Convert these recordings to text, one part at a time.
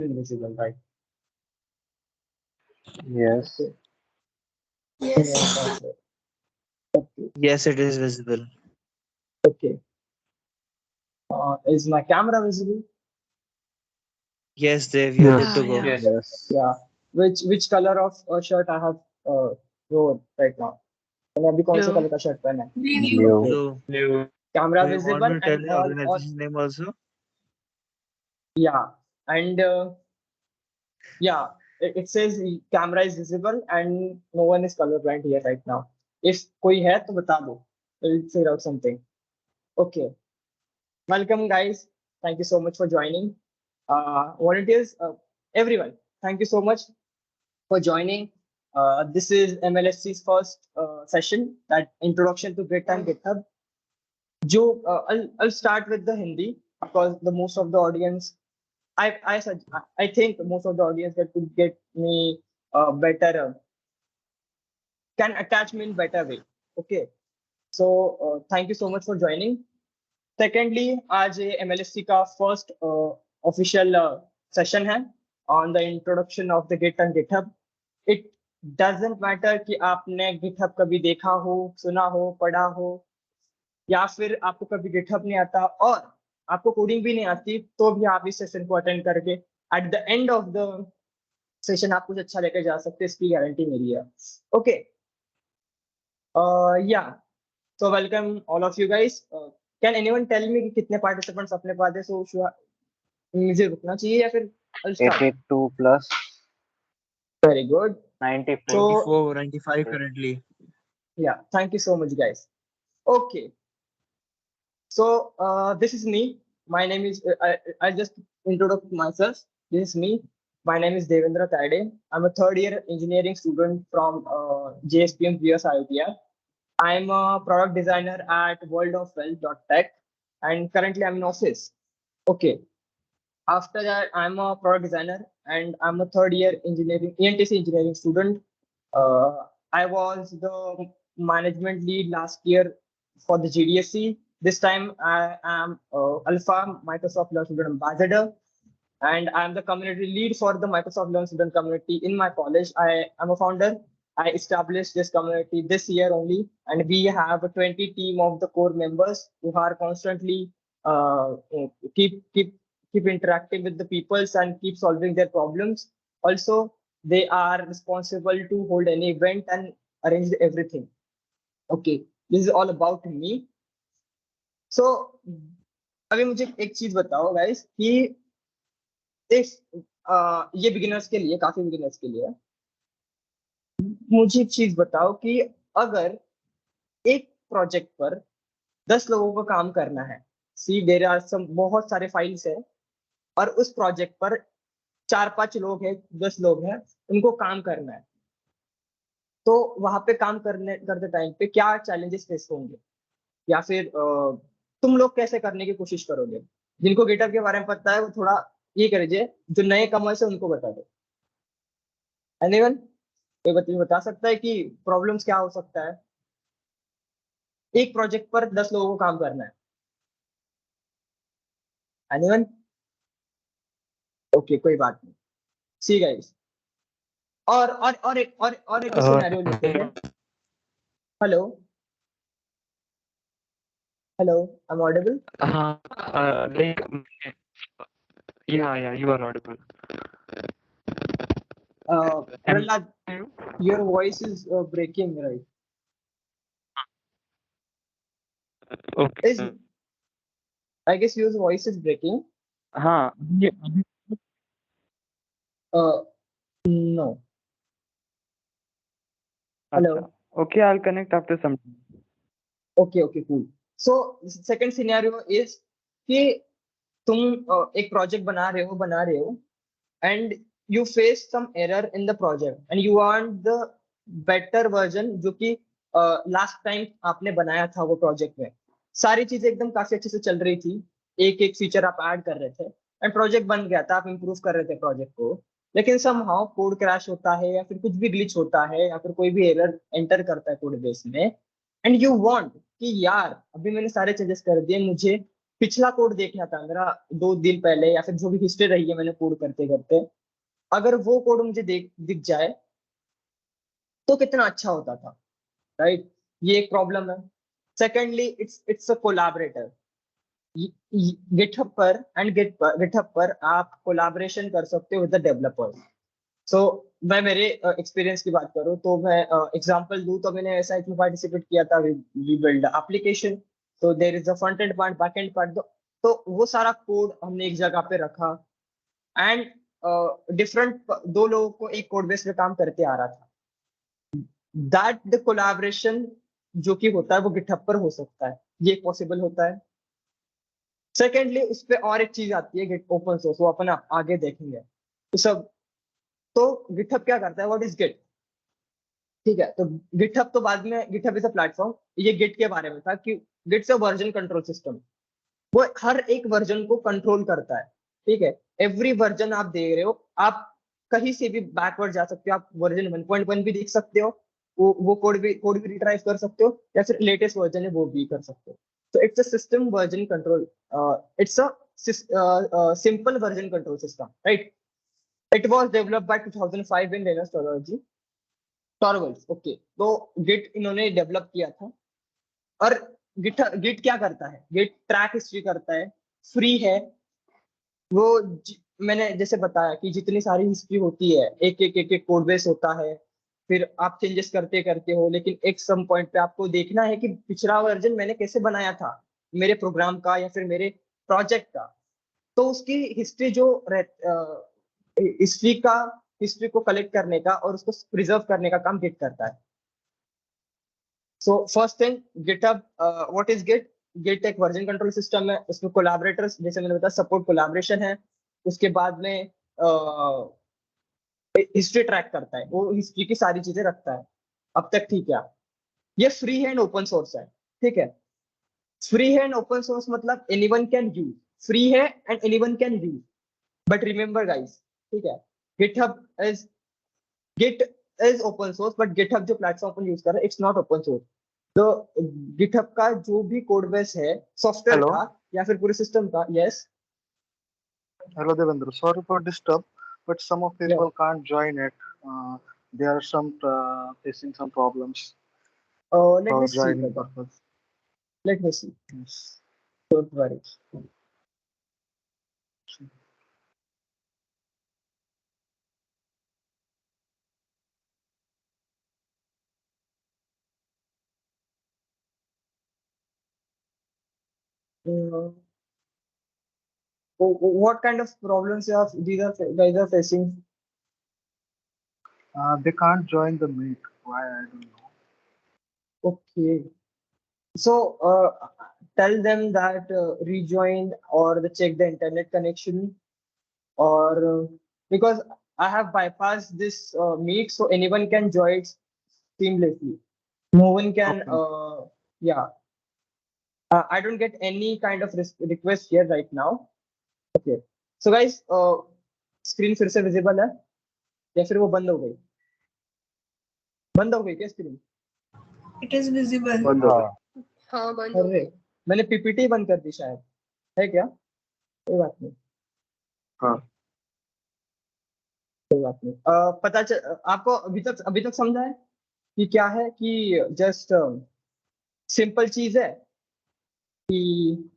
invisible, right? Yes. Okay. Yes. Yes, okay. Okay. Yes, it is visible. Okay. Is my camera visible? Yes, Dev, you're Yes. good to Yeah, go. yeah. Yes. Yeah. Which color of shirt I have worn right now? मैंने अभी कौन से Blue. Colour का shirt पहना है? Blue. Okay. Blue. Camera Do you want visible me to tell and the all organization name also? yeah. And yeah, it says camera is visible and no one is colorblind here right now. If कोई है तो बता दो. We'll figure out something. Okay. Welcome, guys. Thank you so much for joining. Volunteers, everyone, thank you so much for joining. This is MLSC's first session, that introduction to Git and GitHub. I'll start with the Hindi because the most of the audience, I think most of the audience that could get me better, can attach me in better way. Okay. So thank you so much for joining. Secondly, आज ये MLSC का first official session है on the introduction of the Git and GitHub. It doesn't matter कि आपने GitHub कभी देखा हो, सुना हो, पढ़ा हो, या फिर आपको कभी GitHub नहीं आता और आपको कोडिंग भी नहीं आती, तो भी आप इस सेशन को अटेंड करके at the end of the session आप कुछ अच्छा लेकर जा सकते हैं, इसकी गारंटी मेरी है. Okay. Yeah. So welcome all of you guys. Can anyone tell me कि कितने participants अपने पास है? So मुझे रुकना चाहिए या फिर I'll start? 82 plus Very good. 94. So 94, 95 currently. yeah, thank you so much, guys. Okay. So this is me. My name is I just introduce myself. This is me. My name is Devendra Tade. I'm a third year engineering student from JSPM GS IITR. I'm a product designer at worldofwealth.tech, and currently I'm in office. Okay. After that, I'm a product designer and I'm a third year engineering ENTC engineering student. I was the management lead last year for the GDSC. This time I am Alpha Microsoft Learn Student Ambassador, and I'm the community lead for the Microsoft Learn Student community in my college. I am a founder. I established this community this year only, and we have a 20 team of the core members who are constantly keep interacting with the peoples and keep solving their problems. Also, they are responsible to hold any event and arrange everything. Okay, this is all about me. So, अभी मुझे एक चीज बताओ guys कि ये beginners के लिए, काफी बिगिनर्स के लिए मुझे एक चीज बताओ कि अगर एक प्रोजेक्ट पर 10 लोगों को काम करना है, सी देयर आर सम बहुत सारे फाइल्स है और उस प्रोजेक्ट पर 4-5 लोग हैं, 10 लोग हैं, उनको काम करना है, तो वहां पे काम करते टाइम पे क्या चैलेंजेस फेस होंगे, या फिर तुम लोग कैसे करने की कोशिश करोगे? जिनको गिटहब के बारे में पता है वो थोड़ा ये करिए, जो नए कमर्स है उनको बता दो. एनीवन कोई बता सकता है कि प्रॉब्लम्स क्या हो सकता है? एक प्रोजेक्ट पर 10 लोगों को काम करना है. एनीवन? ओके, कोई बात नहीं. सी गाइस, और एक सिनेरियो लेते हैं. Hello hello, I am audible? Like, yeah, you are audible. Prahlad, your voice is breaking, right? Okay. I guess your voice is breaking. हाँ, No. Hello. अच्छा. Okay, I'll connect after some time. Okay, cool. So second scenario is कि तुम एक project बना रहे हो and you face some error in the project and you want the better version जो कि last time आपने बनाया था वो प्रोजेक्ट में. सारी चीजें एकदम काफी अच्छे से चल रही थी, एक फीचर आप ऐड कर रहे थे एंड प्रोजेक्ट बन गया था, आप इंप्रूव कर रहे थे प्रोजेक्ट को, लेकिन समहाउ कोड क्रैश होता है या फिर कुछ भी ग्लिच होता है या फिर कोई भी एरर एंटर करता है कोड बेस में, एंड यू वांट कि यार अभी मैंने सारे चेंजेस कर दिए, मुझे पिछला कोड देखना था मेरा 2 दिन पहले, या फिर जो भी हिस्ट्री रही है मैंने कोड करते करते, अगर वो कोड मुझे दिख जाए तो कितना अच्छा होता था, राइट? ये एक प्रॉब्लम है। Secondly, it's a collaborator. GitHub पर एंड गिटहब पर आप कोलैबोरेशन कर सकते हो विद द डेवलपर्स। सो मैं मेरे एक्सपीरियंस की बात करूँ तो मैं एग्जांपल दूं तो मैंने ऐसा इसमें पार्टिसिपेट किया था, वी बिल्ड एप्लीकेशन, तो there is a front end part, back end part, तो वो सारा कोड हमने एक जगह पे रखा, एंड डिफरेंट 2 लोगों को एक कोड बेस पे काम करते आ रहा था। दैट द कोलैबोरेशन जो कि होता है वो गिटहब पर हो सकता है, ये पॉसिबल होता है। सेकेंडली, उस पर और एक चीज आती है गिट ओपन सोर्स, वो अपन आगे देखेंगे तो सब। तो गिटहब क्या करता है, व्हाट इज गिट? ठीक है, तो गिटहब तो बाद में, गिटहब इज अ प्लेटफॉर्म, ये गिट के बारे में था कि गिट्स अ वर्जन कंट्रोल सिस्टम। वो हर एक वर्जन को कंट्रोल करता है, ठीक है? एवरी वर्जन आप दे रहे हो, आप कहीं से भी बैकवर्ड जा सकते हो, आप वर्जन 1.1 भी देख सकते हो, वो कोड भी रिट्राइव कर सकते हो, या फिर लेटेस्ट वर्जन है वो भी कर सकते हो। तो it's a system version control, it's a simple version control system, right? It was developed by 2005 in Linux Torvalds. Okay, तो गिट इन्होंने डेवलप किया था। और गिट क्या करता है? गिट ट्रैक हिस्ट्री करता है, फ्री है। वो मैंने जैसे बताया कि जितनी सारी हिस्ट्री होती है, एक कोड बेस होता है, फिर आप चेंजेस करते करते हो, लेकिन एक सम पॉइंट पे आपको देखना है कि पिछला वर्जन मैंने कैसे बनाया था, मेरे प्रोग्राम का या फिर मेरे प्रोजेक्ट का। तो उसकी हिस्ट्री जो हिस्ट्री को कलेक्ट करने का और उसको प्रिजर्व करने का काम गिट करता है। So first thing, GitHub, what is git? Git एक वर्जन कंट्रोल सिस्टम है, उसमें कोलैबोरेटर्स, जैसे मैंने बताया, सपोर्ट कोलैबोरेशन है। उसके बाद में हिस्ट्री ट्रैक करता है, वो हिस्ट्री की सारी चीजें रखता है। अब तक ठीक है? ये फ्री है एंड ओपन सोर्स है, ठीक है? फ्री है एंड ओपन सोर्स मतलब एनीवन कैन यूज, फ्री है and anyone can use. But remember guys, ठीक है, GitHub is git is open source, but GitHub जो प्लेटफॉर्म पर यूज कर रहा है, इट्स नॉट ओपन सोर्स। तो गिटहब का जो भी कोड बेस है सॉफ्टवेयर Hello, का या फिर पूरे सिस्टम का, yes, hello Devendra. Sorry for disturb, but some of या people can't join it. They are some facing some problems let me for see joining brother, purpose. Let me see, Yes. Don't worry. What kind of problems these are guys are facing? They can't join the meet. Why I don't know. Okay, so tell them that rejoin or check the internet connection, or because I have bypassed this meet, so anyone can join it seamlessly. No one can, Okay. yeah. I don't get any kind of request here right now. Okay, so guys, screen फिर से visible है या फिर वो बंद हो गई? बंद हो गई क्या स्क्रीन? It is visible. बंद हो गया। हाँ बंद हो अरे, गई। मैंने पीपीटी बंद कर दी शायद, है क्या? कोई बात नहीं, हाँ। कोई बात नहीं। आपको अभी तक समझा है कि क्या है, कि जस्ट सिंपल चीज है कि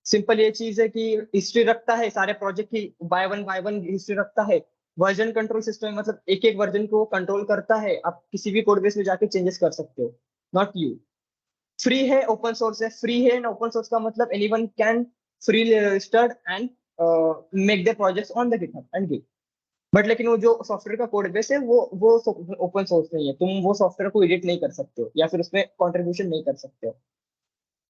सिंपल ये चीज है कि हिस्ट्री रखता है सारे प्रोजेक्ट की, बाय वन हिस्ट्री रखता है। वर्जन कंट्रोल सिस्टम मतलब एक एक वर्जन को कंट्रोल करता है, आप किसी भी कोड बेस में जाके चेंजेस कर सकते हो, नॉट यू। फ्री है, ओपन सोर्स है, फ्री है एंड ओपन सोर्स का मतलब anyone can freely registered and make their projects on the GitHub and git. But लेकिन वो जो सॉफ्टवेयर का कोड बेस है वो ओपन सोर्स नहीं है, तुम वो सॉफ्टवेयर को एडिट नहीं कर सकते हो या फिर उसमें कंट्रीब्यूशन नहीं कर सकते हो।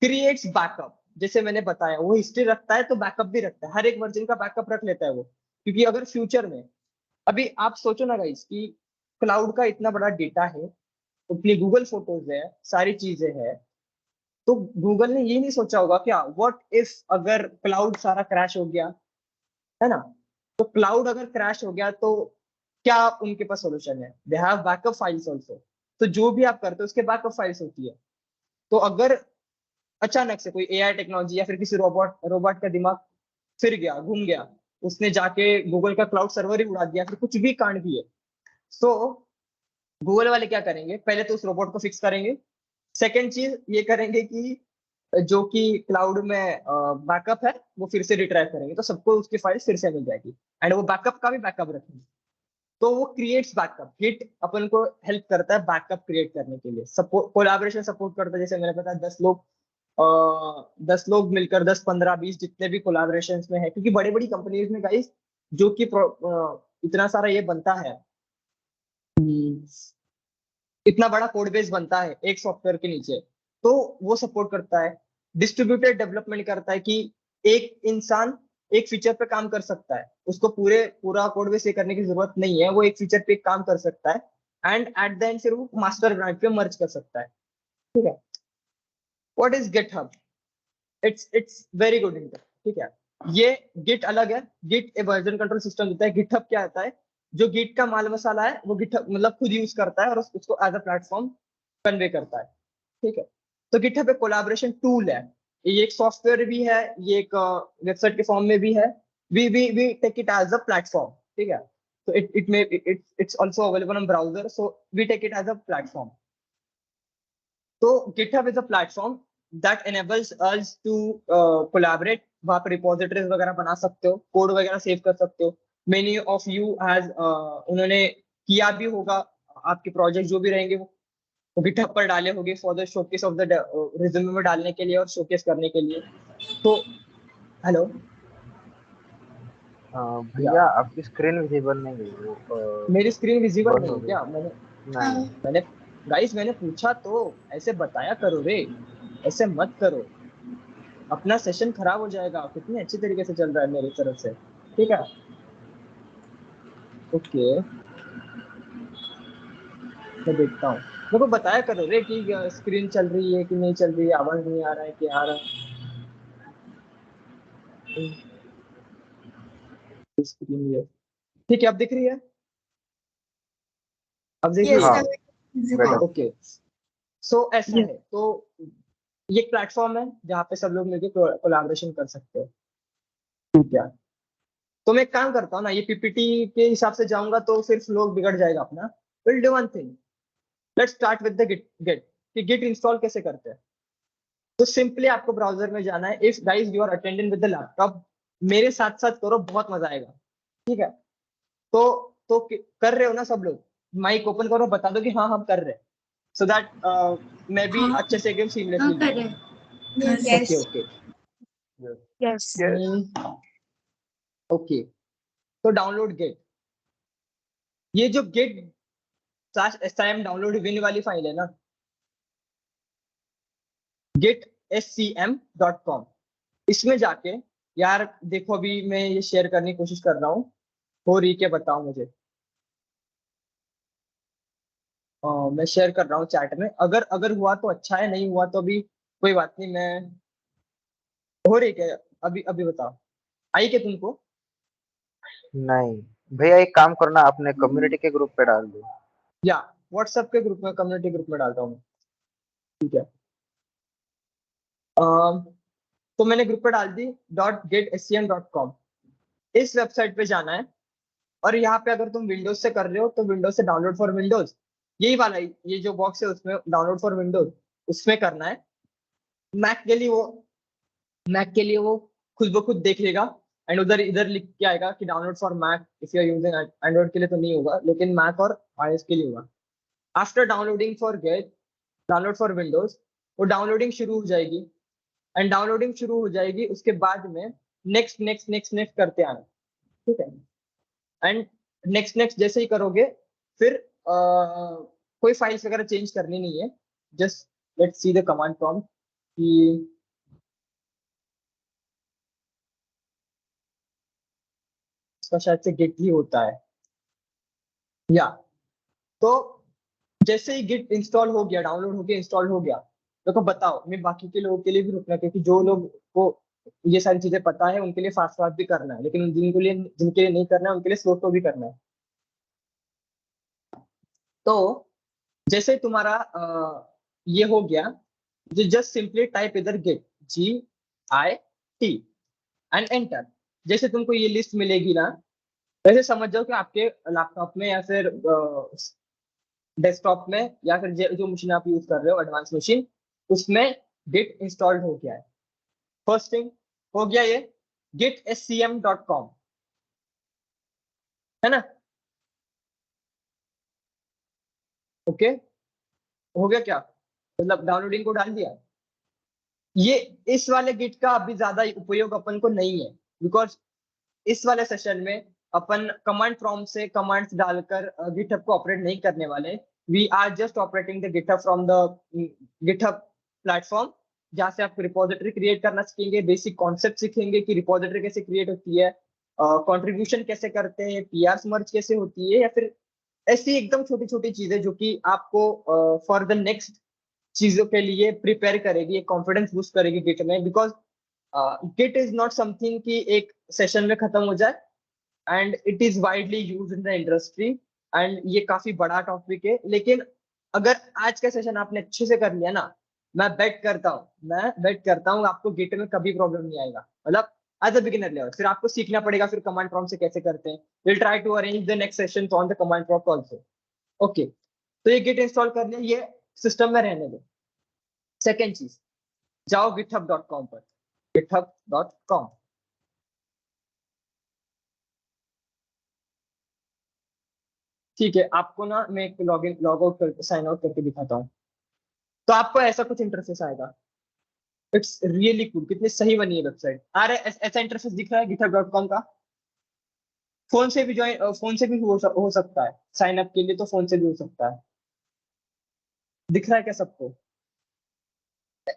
क्रिएट्स बैकअप, जैसे मैंने बताया, वो हिस्ट्री रखता है तो बैकअप भी रखता है, हर एक वर्जन का बैकअप रख लेता है वो, क्योंकि अगर फ्यूचर में, अभी आप सोचो ना गाइस कि क्लाउड का इतना बड़ा डेटा है, उतनी गूगल फोटोज है, सारी चीजें हैं, तो गूगल ने ये नहीं सोचा होगा क्या, व्हाट इफ अगर क्लाउड सारा क्रैश हो गया, है ना? तो क्लाउड अगर क्रैश हो गया तो क्या उनके पास सोल्यूशन है? They have backup files also. तो जो भी आप करते हो उसके बैकअप फाइल्स होती है। तो अगर अचानक से कोई एआई टेक्नोलॉजी या फिर किसी रोबोट रोबोट का दिमाग फिर गया, घूम गया, उसने जाके गूगल का क्लाउड सर्वर ही उड़ा दिया, फिर कुछ भी कांड किए, तो गूगल वाले क्या करेंगे, पहले तो उस रोबोट को फिक्स करेंगे। सेकंड चीज ये करेंगे कि जो कि क्लाउड में बैकअप है वो फिर से रिट्राइव करेंगे, तो सबको उसकी फाइल फिर से मिल जाएगी, एंड वो बैकअप का भी बैकअप रखेंगे। तो वो क्रिएट्स बैकअप, गिट अपन को हेल्प करता है बैकअप क्रिएट करने के लिए, सपोर्ट कोलैबोरेशन सपोर्ट करता है। जैसे मैंने बताया 10 लोग मिलकर, 10 15 20 जितने भी कोलैबोरेशन में है, क्योंकि बड़ी बड़ी कंपनीज में गाइस जो कि इतना सारा ये बनता है, इतना बड़ा कोड बेस बनता है एक सॉफ्टवेयर के नीचे, तो वो सपोर्ट करता है। डिस्ट्रीब्यूटेड डेवलपमेंट करता है कि एक इंसान एक फीचर पे काम कर सकता है, उसको पूरा कोड बेस ये करने की जरूरत नहीं है, वो एक फीचर पे काम कर सकता है एंड एट द एंड फिर वो मास्टर ब्रांड पे मर्ज कर सकता है। ठीक है। What is GitHub? It's very good inter. ठीक है, ये गिट अलग है, गिट ए वर्जन कंट्रोल सिस्टम होता है। गिटहब क्या आता है, जो गिट का माल मसाला है वो गिटहब मतलब खुद यूज करता है और उसको एज अ प्लेटफॉर्म कन्वे करता है। ठीक है, तो गिटहब एक कोलैबोरेशन टूल है, ये एक सॉफ्टवेयर भी है, ये एक वेबसाइट के फॉर्म में भी है। We take it as a platform. ठीक है, so it's also available on browser, so we take it as a platform. तो GitHub is a platform that enables us to collaborate। वहाँ पर रिपोजिटरीज वगैरह बना सकते हो, कोड वगैरह सेव कर सकते हो। मेनी ऑफ यू हैज उन्होंने किया भी होगा, आपके प्रोजेक्ट जो भी रहेंगे वो GitHub पर डाले होंगे for the showcase of the resume में डालने के लिए और शोकेस करने के लिए। तो हेलो भैया आपकी स्क्रीन विजिबल नहीं है वो मेरी स्क्रीन विजिबल बंद नहीं हो है गई। क्या? नहीं मैंने गाइस मैंने पूछा तो ऐसे बताया करो रे, ऐसे मत करो, अपना सेशन खराब हो जाएगा। कितने अच्छी तरीके से चल रहा है मेरी तरफ से। ठीक है, ओके, मैं देखता हूँ। मेरे को बताया करो रे कि स्क्रीन चल रही है कि नहीं चल रही है, आवाज नहीं आ रहा है कि आ रहा है। स्क्रीन ये ठीक है, अब दिख रही है, अब दिख रही Yes, है। हाँ visible. ओके, सो ऐसा है, तो ये एक प्लेटफॉर्म है जहाँ पे सब लोग मिलकर कोलैबोरेशन कर सकते हो। ठीक है, तो मैं एक काम करता हूँ ना, ये पीपीटी के हिसाब से जाऊंगा तो फिर फ्लो बिगड़ जाएगा अपना। Will do one thing, let's start with the git कि गिट इंस्टॉल कैसे करते हैं। तो सिंपली आपको ब्राउजर में जाना है। If guys you are attending with the laptop, मेरे साथ साथ करो, बहुत मजा आएगा। ठीक है, तो कर रहे हो ना सब लोग? माइक ओपन करो, बता दो कि हाँ हम कर रहे हैं, सो दैट मैं भी हाँ। अच्छे से एकदम सीमलेसली हाँ, करें। Okay Yes. Okay Yes. Okay. तो डाउनलोड गेट, ये जो गेट SIM डाउनलोड विन वाली फाइल है ना, gitscm.com, इसमें जाके यार देखो, अभी मैं ये शेयर करने की कोशिश कर रहा हूँ, हो रही क्या बताओ मुझे। मैं शेयर कर रहा हूँ चैट में, अगर अगर हुआ तो अच्छा है, नहीं हुआ तो अभी कोई बात नहीं। मैं हो रही क्या अभी? अभी बताओ, आई क्या तुमको? नहीं भैया एक काम करना अपने कम्युनिटी के ग्रुप पे डाल दो। या व्हाट्सएप के ग्रुप में, कम्युनिटी ग्रुप में डालता हूँ मैं। ठीक है, तो मैंने ग्रुप पे डाल दी .getscm.com। इस वेबसाइट पे जाना है, और यहाँ पे अगर तुम विंडोज से कर रहे हो तो विंडोज से डाउनलोड फॉर विंडोज, यही वाला ये जो बॉक्स है उसमें डाउनलोड फॉर विंडोज, उसमें करना है। मैक के लिए वो मैक के लिए वो खुद ब खुद देख लेगा, एंड उधर इधर लिख के आएगा कि download for Mac. If you are using Android के लिए तो नहीं होगा, लेकिन मैक और iOS के लिए होगा। After downloading for get download for Windows, वो डाउनलोडिंग शुरू हो जाएगी, एंड डाउनलोडिंग शुरू हो जाएगी उसके बाद में नेक्स्ट नेक्स्ट नेक्स्ट नेक्स्ट करते आना। ठीक है, एंड नेक्स्ट नेक्स्ट जैसे ही करोगे, फिर कोई फाइल्स वगैरह चेंज करनी नहीं है। Just let's see the command prompt कि इसका शायद से गिट ही होता है, या तो जैसे ही गिट इंस्टॉल हो गया, डाउनलोड हो गया, इंस्टॉल हो गया, तो बताओ, मैं बाकी के लोगों के लिए भी रुकना, क्योंकि जो लोग को ये सारी चीजें पता है उनके लिए फास्ट फास्ट भी करना है, लेकिन जिनके लिए नहीं करना है उनके लिए स्लो स्लो भी करना है। तो जैसे तुम्हारा ये हो गया, just simply type इधर git Git and enter। जैसे तुमको ये लिस्ट मिलेगी ना, वैसे समझ जाओ कि आपके लैपटॉप में या फिर डेस्कटॉप में या फिर जो मशीन आप यूज कर रहे हो एडवांस मशीन, उसमें गिट इंस्टॉल्ड हो गया है। फर्स्ट थिंग हो गया ये gitscm.com, है ना? ओके, हो गया क्या? मतलब डाउनलोडिंग को डाल दिया। ये इस वाले गिट का अभी ज्यादा उपयोग अपन को नहीं है, बिकॉज इस वाले सेशन में अपन कमांड प्रॉम्प्ट से कमांड्स डालकर गिटहब को ऑपरेट नहीं करने वाले। We are just operating the GitHub from the GitHub platform, जहाँ से आप रिपोजिटरी क्रिएट करना सीखेंगे, बेसिक कॉन्सेप्ट सीखेंगे कि रिपोजिटरी कैसे क्रिएट होती है, कंट्रीब्यूशन कैसे करते हैं, पीआर मर्ज कैसे होती है, या फिर ऐसी एकदम छोटी छोटी चीजें जो कि आपको फॉर द नेक्स्ट चीजों के लिए प्रिपेयर करेगी, कॉन्फिडेंस बूस्ट करेगी गिट में। Because git is not something कि एक सेशन में खत्म हो जाए, and it is widely use in the industry, and ये काफी बड़ा टॉपिक है। लेकिन अगर आज का सेशन आपने अच्छे से कर लिया ना, मैं बेट करता हूँ आपको गिट में कभी प्रॉब्लम नहीं आएगा, मतलब एज अ बिगिनर लेवल। फिर आपको सीखना पड़ेगा फिर कमांड प्रॉम्प्ट से कैसे करते हैं। Will try to arrange the next session on the command prompt also. Okay, तो ये गिट इंस्टॉल कर लिया, ये सिस्टम में रहने दो। सेकेंड चीज, जाओ github.com पर, github.com। ठीक है, आपको ना मैं एक लॉग आउट करके साइन आउट करके दिखाता हूँ। तो आपको ऐसा कुछ इंटरफेस आएगा। इट्स रियली कूल, कितनी सही बनी है वेबसाइट। ऐसा इंटरफेस दिख रहा है github.com का। फोन से भी ज्वाइन, फोन से भी हो सकता है साइन अप के लिए, तो फोन से भी हो सकता है। दिख रहा है क्या सबको?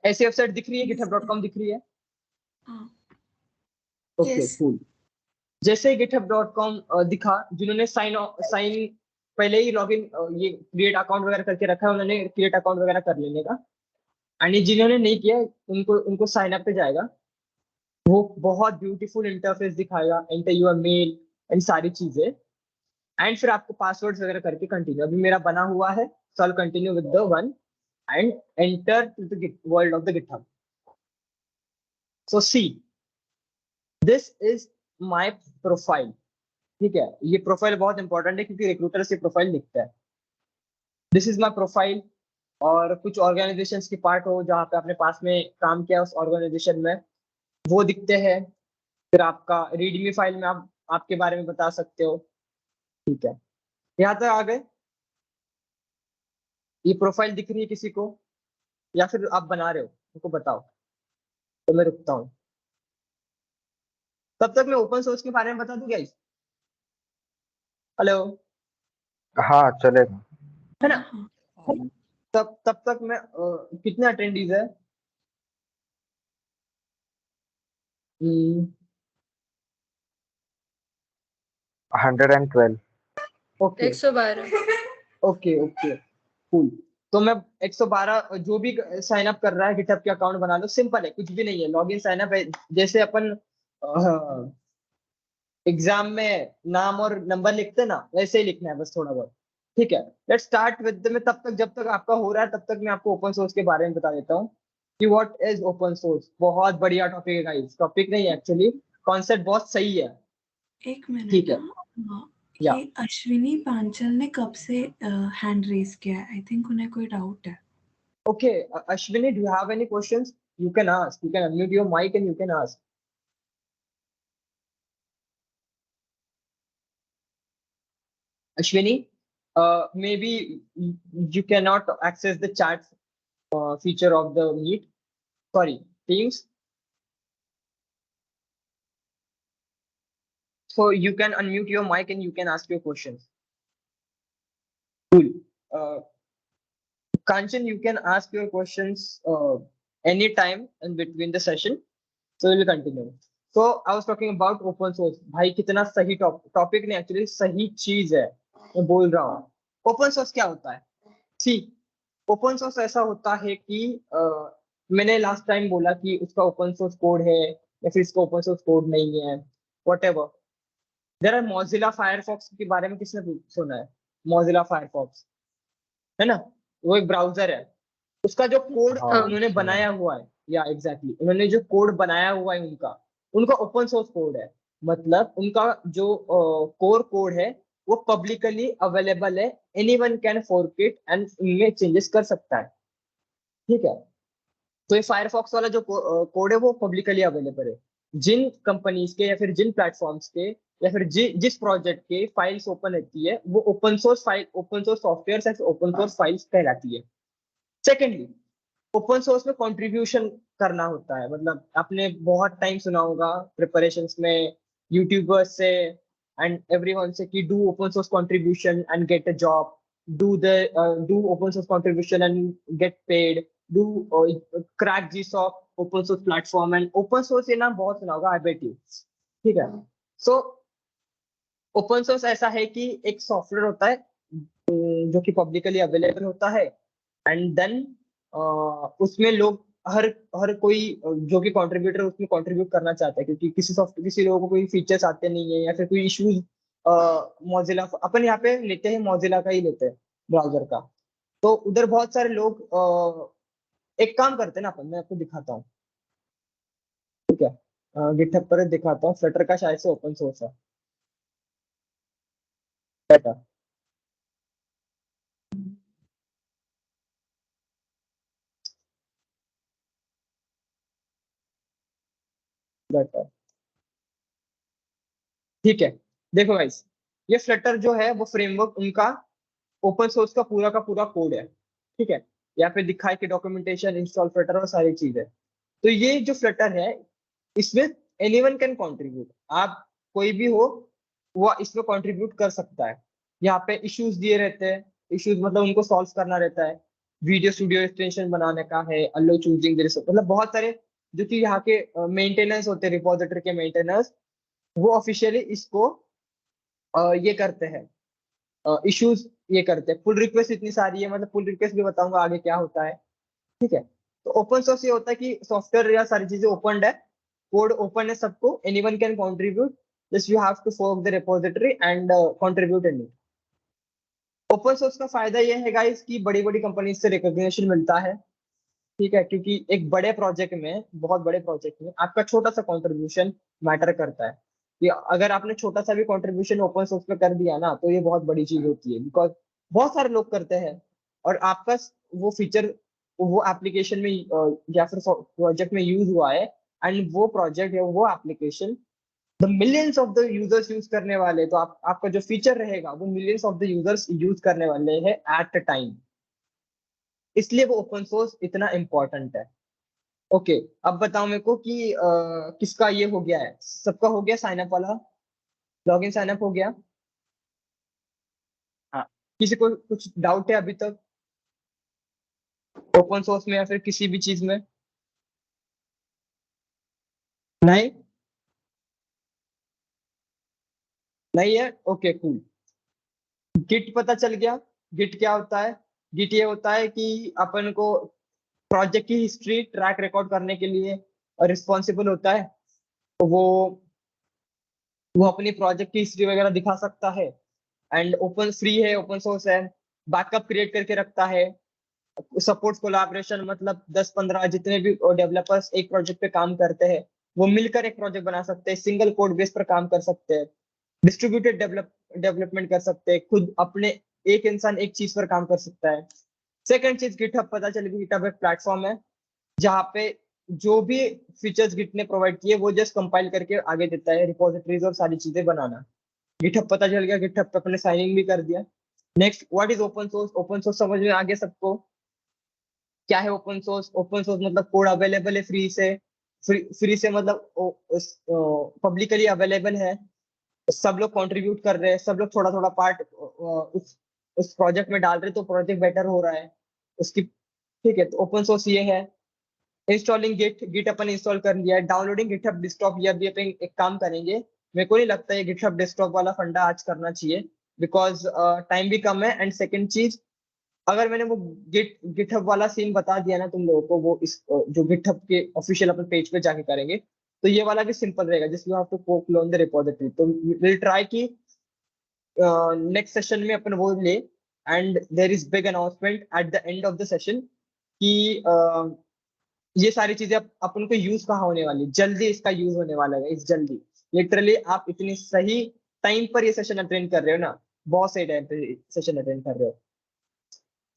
ऐसी वेबसाइट दिख रही है, github.com दिख रही है? हाँ, ओके yes. कूल। जैसे github.com दिखा, जिन्होंने साइन पहले ही लॉगिन ये क्रिएट अकाउंट वगैरह करके रखा है, उन्होंने क्रिएट अकाउंट वगैरह कर लेने का। एंड जिन्होंने नहीं किया उनको उनको साइन अप पे जाएगा, वो बहुत ब्यूटीफुल इंटरफेस दिखाएगा, एंटर योर मेल एंड सारी चीजें। एंड फिर आपको पासवर्ड्स वगैरह करके कंटिन्यू, अभी मेरा बना हुआ है, so I continue with the one and enter to the world of the GitHub. So see, this is my profile. ठीक है, ये प्रोफाइल बहुत इंपॉर्टेंट है क्योंकि रिक्रूटर से प्रोफाइल दिखता है। This is my profile. और कुछ ऑर्गेनाइजेशंस की पार्ट हो जहाँ पे आपने पास में काम किया उस ऑर्गेनाइजेशन में, वो दिखते हैं। फिर आपका रीडमी फाइल में आप आपके बारे में बता सकते हो। ठीक है, यहाँ तक आ गए? ये प्रोफाइल दिख रही है किसी को, या फिर आप बना रहे हो? उनको बताओ, तो मैं रुकता हूँ। तब तक मैं ओपन सोर्स के बारे में बता दूं गाइस। हेलो, हाँ चलेगा। है ना? हाँ, तब तक मैं कितने अटेंडीज है? 112। ओके 112। Okay okay cool. तो मैं 112 जो भी साइन अप कर रहा है गिटहब के अकाउंट बना लो। सिंपल है, कुछ भी नहीं है, लॉगिन साइन अप है। जैसे अपन एग्जाम में नाम और नंबर लिखते हैं ना, वैसे ही लिखना है बस थोड़ा बहुत। ठीक है, लेट्स स्टार्ट विद में। तब तक जब तक आपका हो रहा है तब तक मैं आपको ओपन सोर्स के बारे में बता देता हूँ कि व्हाट इज ओपन सोर्स। बहुत बढ़िया टॉपिक है गाइस, टॉपिक नहीं है एक्चुअली, कॉन्सेप्ट बहुत सही है। एक मिनट, ठीक है, हाँ, या ये अश्विनी पांचल ने कब से हैंड रेज किया है? आई थिंक उन्हें कोई डाउट है। Okay Ashwini, do you have any questions? You can ask, you can unmute your mic and you can ask. Ashwini, maybe you cannot access the chat feature of the Meet. Sorry, Teams. So you can unmute your mic and you can ask your questions. Cool. Kanchan, you can ask your questions anytime in between the session. So we'll continue. So I was talking about open source. भाई कितना सही topic नहीं, actually सही चीज है मैं बोल रहा हूँ। ओपन सोर्स क्या होता है? सी, ओपन सोर्स ऐसा होता है कि मैंने लास्ट टाइम बोला कि उसका ओपन सोर्स कोड है या फिर इसका ओपन सोर्स कोड नहीं है, whatever. There are Mozilla Firefox के बारे में किसने सुना है? मोजिला फायरफॉक्स, है ना? वो एक ब्राउजर है। उसका जो कोड हाँ, उन्होंने सुना बनाया है। हुआ है, या एग्जैक्टली उन्होंने जो कोड बनाया हुआ है उनका उनका ओपन सोर्स कोड है। मतलब उनका जो कोर कोड है वो पब्लिकली अवेलेबल है, एनीवन कैन फॉरक इट एंड इनमें चेंजेस कर सकता है। ठीक है, तो ये फायरफॉक्स वाला जो कोड है वो पब्लिकली अवेलेबल है। जिन कंपनीज के या फिर जिन प्लेटफॉर्म्स के या फिर जिस प्रोजेक्ट के फाइल्स ओपन रहती है वो open source file, open source software या ओपन सोर्स फाइल्स कहलाती है। सेकेंडली, ओपन सोर्स में कंट्रीब्यूशन करना होता है। मतलब आपने बहुत टाइम सुना होगा प्रिपरेशंस में यूट्यूबर्स से एंड एवरीवन से कि do open source contribution and get a job, do open source contribution and get paid, do crack this of open source platform and open source, ये नाम बहुत सुना होगा आई बेट यू। ठीक है, सो ओपन सोर्स ऐसा है कि एक सॉफ्टवेयर होता है जो कि पब्लिकली अवेलेबल होता है, एंड देन उसमें लोग हर हर कोई जो कि कंट्रीब्यूटर उसमें कंट्रीब्यूट करना चाहता है, क्योंकि किसी लोगों को कोई फीचर्स आते नहीं है या फिर कोई इश्यूज। मौजिला अपन यहाँ पे लेते हैं, मौजिला का ही लेते हैं, ब्राउजर का। तो उधर बहुत सारे लोग एक काम करते हैं ना, अपन मैं आपको दिखाता हूँ। ठीक है, गिटहब पर दिखाता हूँ, फ्लटर का शायद से ओपन सोर्स है बेटा। बेटा ठीक है, देखो गाइस, ये फ्लटर जो है वो फ्रेमवर्क उनका ओपन सोर्स का पूरा कोड है। ठीक है, यहाँ पे दिखा है कि डॉक्यूमेंटेशन, इंस्टॉल फ्लटर और सारी चीजें। तो ये जो फ्लटर है इसमें एनीवन कैन कंट्रीब्यूट, आप कोई भी हो वो इसमें कंट्रीब्यूट कर सकता है। यहाँ पे इश्यूज दिए रहते हैं, इश्यूज मतलब उनको सॉल्व करना रहता है। वीडियो स्टूडियो एक्सटेंशन बनाने का है, अल्लो चूजिंग, मतलब बहुत सारे जो कि यहाँ के मेंटेनेंस होते हैं, रिपोजिटरी के मेंटेनेंस, वो ऑफिशियली इसको ये करते हैं, इश्यूज ये करते हैं। पुल रिक्वेस्ट इतनी सारी है, मतलब पुल रिक्वेस्ट भी बताऊंगा आगे क्या होता है। ठीक है, तो ओपन सोर्स ये होता है कि सॉफ्टवेयर या सारी चीजें ओपन है, कोड ओपन है सबको, anyone can contribute, just you have to fork the repository and contribute in it. Open source का फायदा ये है गाइस कि बड़ी बड़ी कंपनी से रिकॉग्निशन मिलता है। ठीक है, क्योंकि एक बड़े प्रोजेक्ट में, बहुत बड़े प्रोजेक्ट में आपका छोटा सा कंट्रीब्यूशन मैटर करता है। कि अगर आपने छोटा सा भी कंट्रीब्यूशन ओपन सोर्स में कर दिया ना, तो ये बहुत बड़ी चीज होती है, बिकॉज बहुत सारे लोग करते हैं और आपका वो फीचर वो एप्लीकेशन में या फिर प्रोजेक्ट में यूज हुआ है, एंड वो प्रोजेक्ट या वो application the millions of the users use करने वाले, तो आपका जो फीचर रहेगा वो millions of the users use करने वाले हैं एट अ टाइम, इसलिए वो ओपन सोर्स इतना इंपॉर्टेंट है। ओके, अब बताओ मेरे को कि किसका ये हो गया है, सबका हो गया साइन अप वाला, लॉगिन साइन अप हो गया? हाँ, किसी को कुछ डाउट है अभी तक ओपन सोर्स में या फिर किसी भी चीज में? नहीं, नहीं है, ओके कूल। गिट पता चल गया, गिट क्या होता है? गिट ये होता है कि अपन को प्रोजेक्ट की हिस्ट्री ट्रैक रिकॉर्ड करने के लिए रिस्पॉन्सिबल होता है। तो वो अपनी प्रोजेक्ट की हिस्ट्री वगैरह दिखा सकता है, एंड ओपन फ्री है, ओपन सोर्स है, बैकअप क्रिएट करके रखता है, सपोर्ट्स कोलैबोरेशन, मतलब 10-15 जितने भी डेवलपर्स एक प्रोजेक्ट पे काम करते हैं वो मिलकर एक प्रोजेक्ट बना सकते हैं, सिंगल कोड बेस पर काम कर सकते हैं, डिस्ट्रीब्यूटेड डेवलपमेंट कर सकते हैं, खुद अपने एक इंसान एक चीज पर काम कर सकता है। सेकंड चीज, गिटहब पता चलेगी, गिटहब एक प्लेटफॉर्म है जहाँ पे जो भी फीचर्स गिट ने प्रोवाइड किए वो जस्ट कंपाइल करके आगे देता है, रिपोजिटरीज और सारी चीजें बनाना। गिटहब पता चल गया, गिटहब पे अपने साइन इन भी कर दिया। Next, what is open source? Open source समझ में आ गया सबको? क्या है ओपन सोर्स? ओपन सोर्स मतलब कोड अवेलेबल है फ्री से, फ्री से मतलब पब्लिकली अवेलेबल है, सब लोग कंट्रीब्यूट कर रहे हैं, सब लोग थोड़ा थोड़ा पार्ट उस प्रोजेक्ट में डाल रहे हैं, तो प्रोजेक्ट बेटर हो रहा है उसकी। ठीक है, तो ओपन सोर्स ये है। इंस्टॉलिंग गिट, गिट अपन इंस्टॉल कर लिया है। डाउनलोडिंग गिटहब डेस्कटॉप, ये भी अपन एक काम करेंगे। मेरे को नहीं लगता ये गिटहब डेस्कटॉप वाला फंडा आज करना चाहिए, बिकॉज टाइम भी कम है। एंड सेकंड चीज, अगर मैंने वो गिटहब वाला सीन बता दिया ना तुम लोगों को, वो इस जो गिटहब के ऑफिशियल अपन पेज पे जाके करेंगे, तो ये वाला भी सिंपल रहेगा, just you have to clone the repository. तो विल ट्राई की नेक्स्ट सेशन में अपन वो ले, and there is big announcement at the end of the session कि ये सारी चीजें अपन को यूज कहाँ होने वाली, जल्दी इसका यूज होने वाला है इस जल्दी। लिटरली आप इतनी सही टाइम पर ये सेशन अटेंड कर रहे हो ना, बहुत सही टाइम पे सेशन अटेंड कर रहे हो।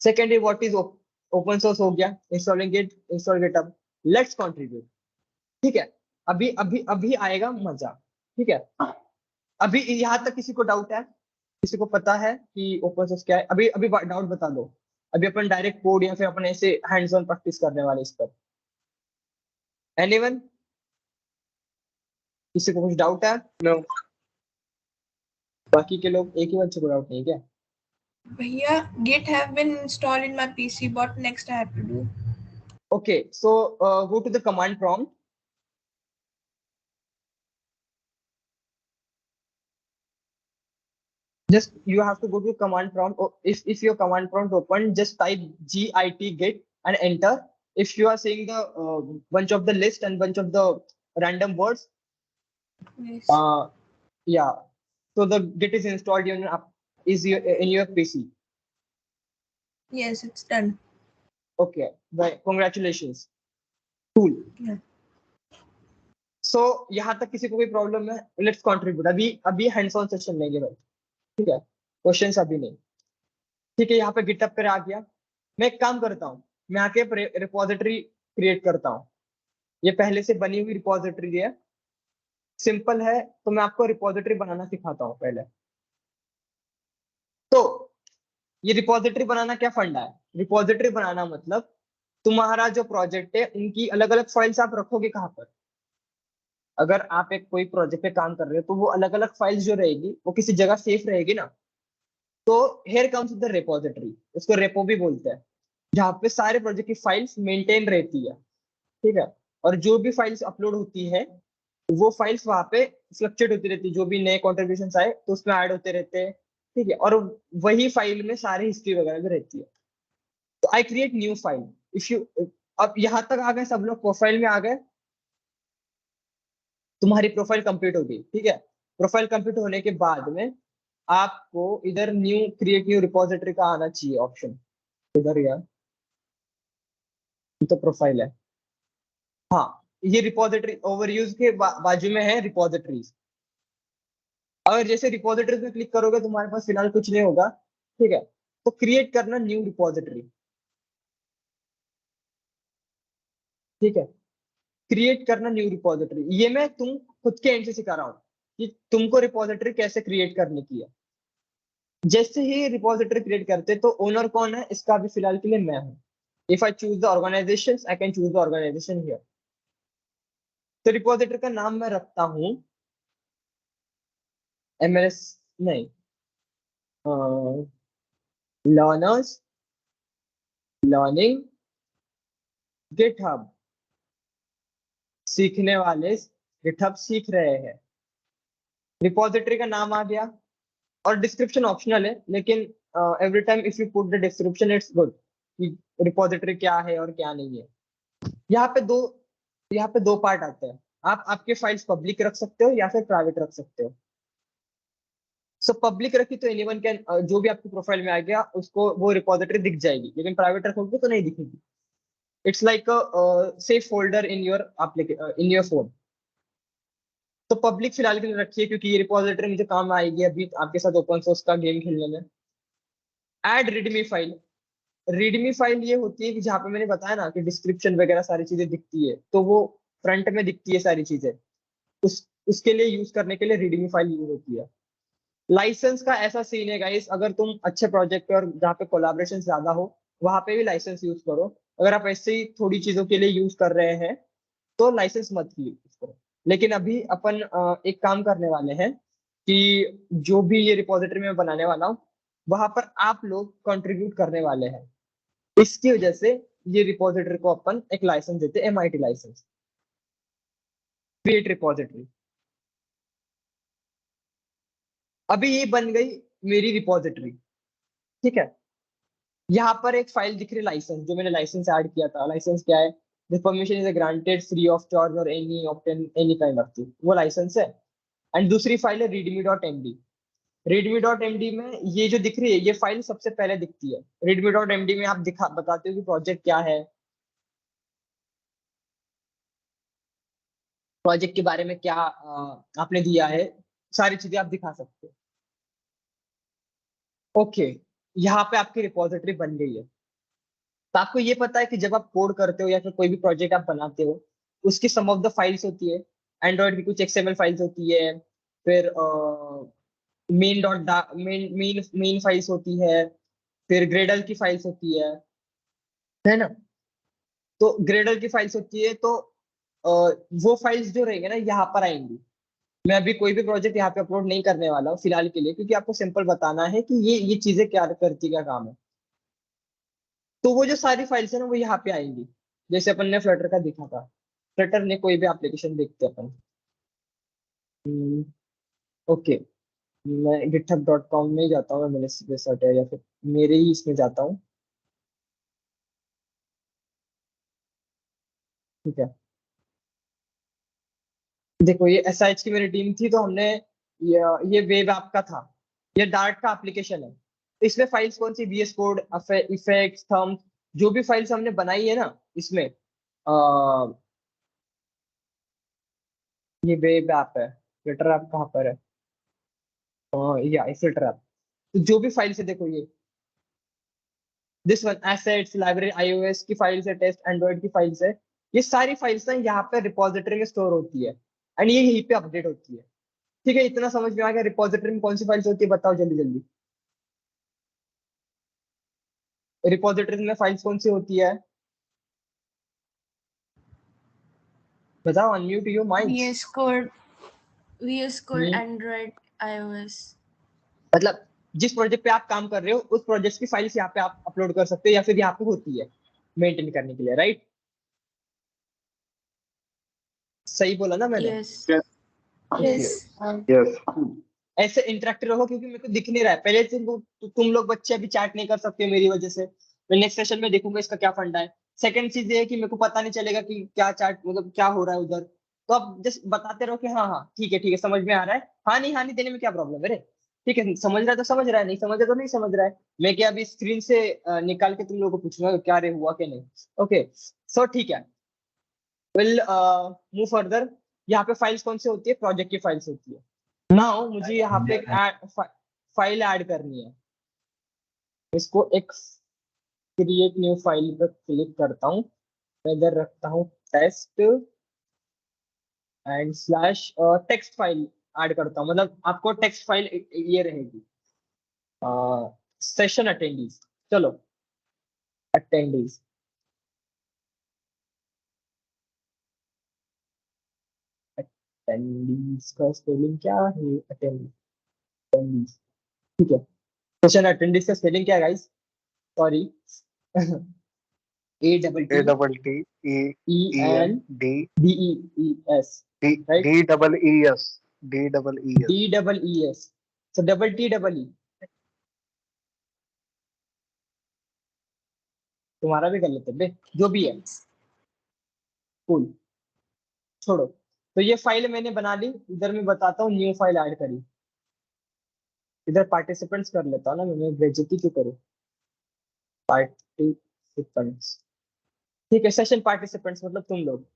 Secondly what is open source हो गया, installing git, install GitHub, let's contribute. ठीक है, अभी अभी अभी आएगा मजा। ठीक है, अभी यहाँ तक किसी को डाउट है? किसी को पता है कि ओपन सोर्स क्या है? अभी अभी डाउट बता दो। अभी अपन डायरेक्ट कोड या फिर अपन ऐसे हैंड्स ऑन प्रैक्टिस करने वाले इस पर। एनीवन? किसी को कुछ डाउट है? No. बाकी के लोग, एक ही बच्चे को डाउट नहीं क्या? भैया Git have been installed in my PC. What next I have to do? Okay, so go to the command prompt. Just you have to go to command prompt. Or if your command prompt open, just type git git and enter. If you are seeing the bunch of the list and bunch of the random words, Yes. yeah. So the git is installed in your PC. Yes, it's done. Okay, right. Congratulations. Cool. Yeah. So यहाँ तक किसी को कोई problem है? Let's contribute. अभी hands on session लेंगे भाई। ठीक है, क्वेश्चंस अभी नहीं। ठीक है, यहाँ पे गिटहब पर आ गया। मैं एक काम करता हूँ, मैं आके रिपोजिटरी क्रिएट करता हूँ। ये पहले से बनी हुई रिपोजिटरी है, सिंपल है। तो मैं आपको रिपोजिटरी बनाना सिखाता हूँ पहले। तो ये रिपोजिटरी बनाना क्या फंडा है? रिपोजिटरी बनाना मतलब तुम्हारा जो प्रोजेक्ट है उनकी अलग अलग फाइल्स आप रखोगे कहाँ पर? अगर आप एक कोई प्रोजेक्ट पे काम कर रहे हो तो वो अलग अलग फाइल्स जो रहेगी वो किसी जगह सेफ रहेगी ना। तो हेयर कम्स द रिपोजिटरी, उसको रेपो भी बोलते हैं, जहाँ पे सारे प्रोजेक्ट की फाइल्स मेंटेन रहती है। ठीक है, और जो भी फाइल्स अपलोड होती है वो फाइल्स वहां पे फ्लक्चुएट होती रहती है। जो भी नए कॉन्ट्रीब्यूशन आए तो उसमें ऐड होते रहते हैं। ठीक है, और वही फाइल में सारी हिस्ट्री वगैरह भी रहती है। तो I create new file. If you, अब यहाँ तक आ गए सब लोग, प्रोफाइल में आ गए, तुम्हारी प्रोफाइल कंप्लीट हो गई। ठीक है, प्रोफाइल कंप्लीट होने के बाद में आपको इधर न्यू क्रिएट न्यू रिपोजिटरी का आना चाहिए ऑप्शन। इधर यार तो प्रोफाइल है। हाँ, ये रिपोजिटरी ओवरयूज के बाजू में है रिपोजिटरीज। अगर जैसे रिपोजिटरीज में क्लिक करोगे तुम्हारे पास फिलहाल कुछ नहीं होगा। ठीक है, तो क्रिएट करना न्यू रिपोजिटरी। ठीक है, क्रिएट करना न्यू रिपोजिटरी। ये मैं तुम खुद के एंड से सिखा रहा हूँ कि तुमको रिपोजिटरी कैसे क्रिएट करने की है। जैसे ही रिपोजिटरी क्रिएट करते तो ओनर कौन है इसका भी फिलहाल के लिए मैं हूँ। If I choose the organization, I can choose the organization here. तो रिपोजिटरी का नाम मैं रखता हूँ MLS नहीं, लर्नर्स लर्निंग गिटहब, सीखने वाले गिटहब सीख रहे हैं। रिपोजिटरी का नाम आ गया और डिस्क्रिप्शन ऑप्शनल है, लेकिन every time if you put the description it's good कि रिपोजिटरी क्या है और क्या नहीं है। यहाँ पे दो पार्ट आते हैं। आप आपके फाइल्स पब्लिक रख सकते हो या फिर प्राइवेट रख सकते हो। सो पब्लिक रखी तो एनीवन कैन, जो भी आपकी प्रोफाइल में आ गया उसको वो रिपोजिटरी दिख जाएगी, लेकिन प्राइवेट रखोगे तो नहीं दिखेगी। It's like safe folder in your phone. तो पब्लिक फिलहाल के लिए रखिए क्योंकि ये रिपोजिटरी मुझे काम आएगी अभी आपके साथ ओपन सोर्स का गेम खेलने में। Add readme file. Readme file ये होती है कि जहाँ पे मैंने बताया ना कि डिस्क्रिप्शन वगैरह सारी चीजें दिखती है, तो वो फ्रंट में दिखती है सारी चीजें। उसके लिए यूज करने के लिए रीडमी फाइल यूज होती है। लाइसेंस का ऐसा सीन है गाइस, अगर तुम अच्छे प्रोजेक्ट पे और जहाँ पे कोलैबोरेशन ज्यादा हो वहां पे भी लाइसेंस यूज करो। अगर आप ऐसे ही थोड़ी चीजों के लिए यूज कर रहे हैं तो लाइसेंस मत यूज करो। लेकिन अभी अपन एक काम करने वाले हैं कि जो भी ये रिपोजिटरी में बनाने वाला हूँ वहां पर आप लोग कंट्रीब्यूट करने वाले हैं। इसकी वजह से ये रिपोजिटरी को अपन एक लाइसेंस देते हैं, MIT लाइसेंस, क्रिएट रिपोजिटरी। अभी ये बन गई मेरी रिपोजिटरी। ठीक है, यहाँ पर एक फाइल दिख रही लाइसेंस, जो मैंने लाइसेंस ऐड किया था। लाइसेंस क्या है? This permission is granted free of charge और एनी काइंड ऑफ थिंग, वो लाइसेंस है। एंड दूसरी फाइल है readme.md। readme.md में ये जो दिख रही है ये फाइल सबसे पहले दिखती है। readme.md में आप दिखा बताते हो कि प्रोजेक्ट क्या है, प्रोजेक्ट के बारे में क्या आपने दिया है, सारी चीजें आप दिखा सकते हो। ओके, यहाँ पे आपकी रिपोजिटरी बन गई है। तो आपको ये पता है कि जब आप कोड करते हो या फिर कोई भी प्रोजेक्ट आप बनाते हो, उसकी सम ऑफ द फाइल्स होती है। एंड्रॉइड की कुछ एक्सएमएल फाइल्स होती है, फिर main dot main main main files होती है, फिर ग्रेडल की फाइल्स होती है ना। तो ग्रेडल की फाइल्स होती है, तो वो फाइल्स जो रहेंगे ना यहाँ पर आएंगी। मैं अभी कोई भी प्रोजेक्ट यहाँ पे अपलोड नहीं करने वाला हूँ फिलहाल के लिए, क्योंकि आपको सिंपल बताना है कि ये चीजें क्या करती, क्या काम है। तो वो जो सारी फाइल्स है ना वो यहाँ पे आएंगी, जैसे अपन ने फ्लटर का देखा था। फ्लटर ने कोई भी एप्लीकेशन देखते हैं अपन। ओके, मैं github.com में जाता हूँ, मैंने सर्च है या फिर मेरे ही इसमें जाता हूँ। ठीक है, देखो ये SIH की मेरी टीम थी, तो हमने ये वेब ऐप का था, ये डार्ट का एप्लीकेशन है। इसमें फाइल्स कौन सी, VS कोड, इफेक्ट्स, थंब, जो भी फाइल्स हमने बनाई है ना इसमें, ये वेब ऐप है। फिल्टर ऐप कहाँ पर है, या फिल्टर ऐप। तो जो भी फाइल्स है देखो, ये this one assets library, iOS की फाइल्स है, टेस्ट एंड्रॉइड की फाइल्स है। ये सारी फाइल्स ना यहाँ पे रिपोजिटरी में स्टोर होती है, एंड ये यहीं पे अपडेट होती है। ठीक है, इतना समझ में आ गया। रिपोजिटरी में कौन सी फाइल्स होती है, बताओ जल्दी जल्दी। रिपोजिटरी में फाइल्स कौन सी होती है, बताओ, unmute your mics. VS Code, VS Code, hmm, Android, iOS. मतलब जिस प्रोजेक्ट पे आप काम कर रहे हो उस प्रोजेक्ट की फाइल्स यहाँ पे आप अपलोड कर सकते हो, या फिर यहाँ पे होती है मेंटेन करने के लिए, राइट? सही बोला ना मैंने? Yes. Yes. Yes. Yes. ऐसे इंटरेक्टिव रहो, क्योंकि मेरे को दिख नहीं रहा है। पहले तुम लोग बच्चे अभी चैट नहीं कर सकते मेरी वजह से। मैं नेक्स्ट सेशन में देखूंगा इसका क्या फंडा है। सेकंड चीज ये है कि मेरे को पता नहीं चलेगा कि क्या चैट, मतलब क्या हो रहा है उधर। तो आप जस्ट बताते रहो कि हाँ हाँ ठीक है समझ में आ रहा है। हाँ नहीं देने में क्या प्रॉब्लम है रे? ठीक है, समझ रहा है तो समझ रहा है, नहीं समझ रहा तो नहीं समझ रहा है। मैं क्या अभी स्क्रीन से निकाल के तुम लोगों को पूछूंगा क्या रे हुआ कि नहीं? ओके, सो ठीक है, विल मूव फर्दर। यहाँ पे फाइल्स कौन सी होती है, प्रोजेक्ट की फाइल्स होती है। नाउ मुझे यहाँ पे एक फाइल ऐड करनी है। इसको एक क्रिएट न्यू फाइल पर क्लिक करता हूँ, मैं इधर रखता हूँ test and slash text file add करता हूँ। मतलब आपको टेक्स्ट फाइल ये रहेगी, सेशन अटेंडीज। चलो, अटेंडीज, अटेंडीज का स्पेलिंग क्या है, अटेंडीज। ठीक है, सेशन अटेंडीज का स्पेलिंग क्या है guys? Sorry, A double A T double T E E E N N D D E S, right? D double E S D double E S. D double E S, so double T double E. तुम्हारा भी गलत है बे, जो भी है, Yes. Cool, छोड़ो। तो ये फाइल मैंने बना ली, इधर मैं बताता हूँ न्यू फाइल ऐड करी। इधर पार्टिसिपेंट्स कर लेता हूँ ना, मैं बेइज्जती क्यों करूँ? पार्टिसिपेंट्स, ठीक है, सेशन पार्टिसिपेंट्स मतलब तुम लोग।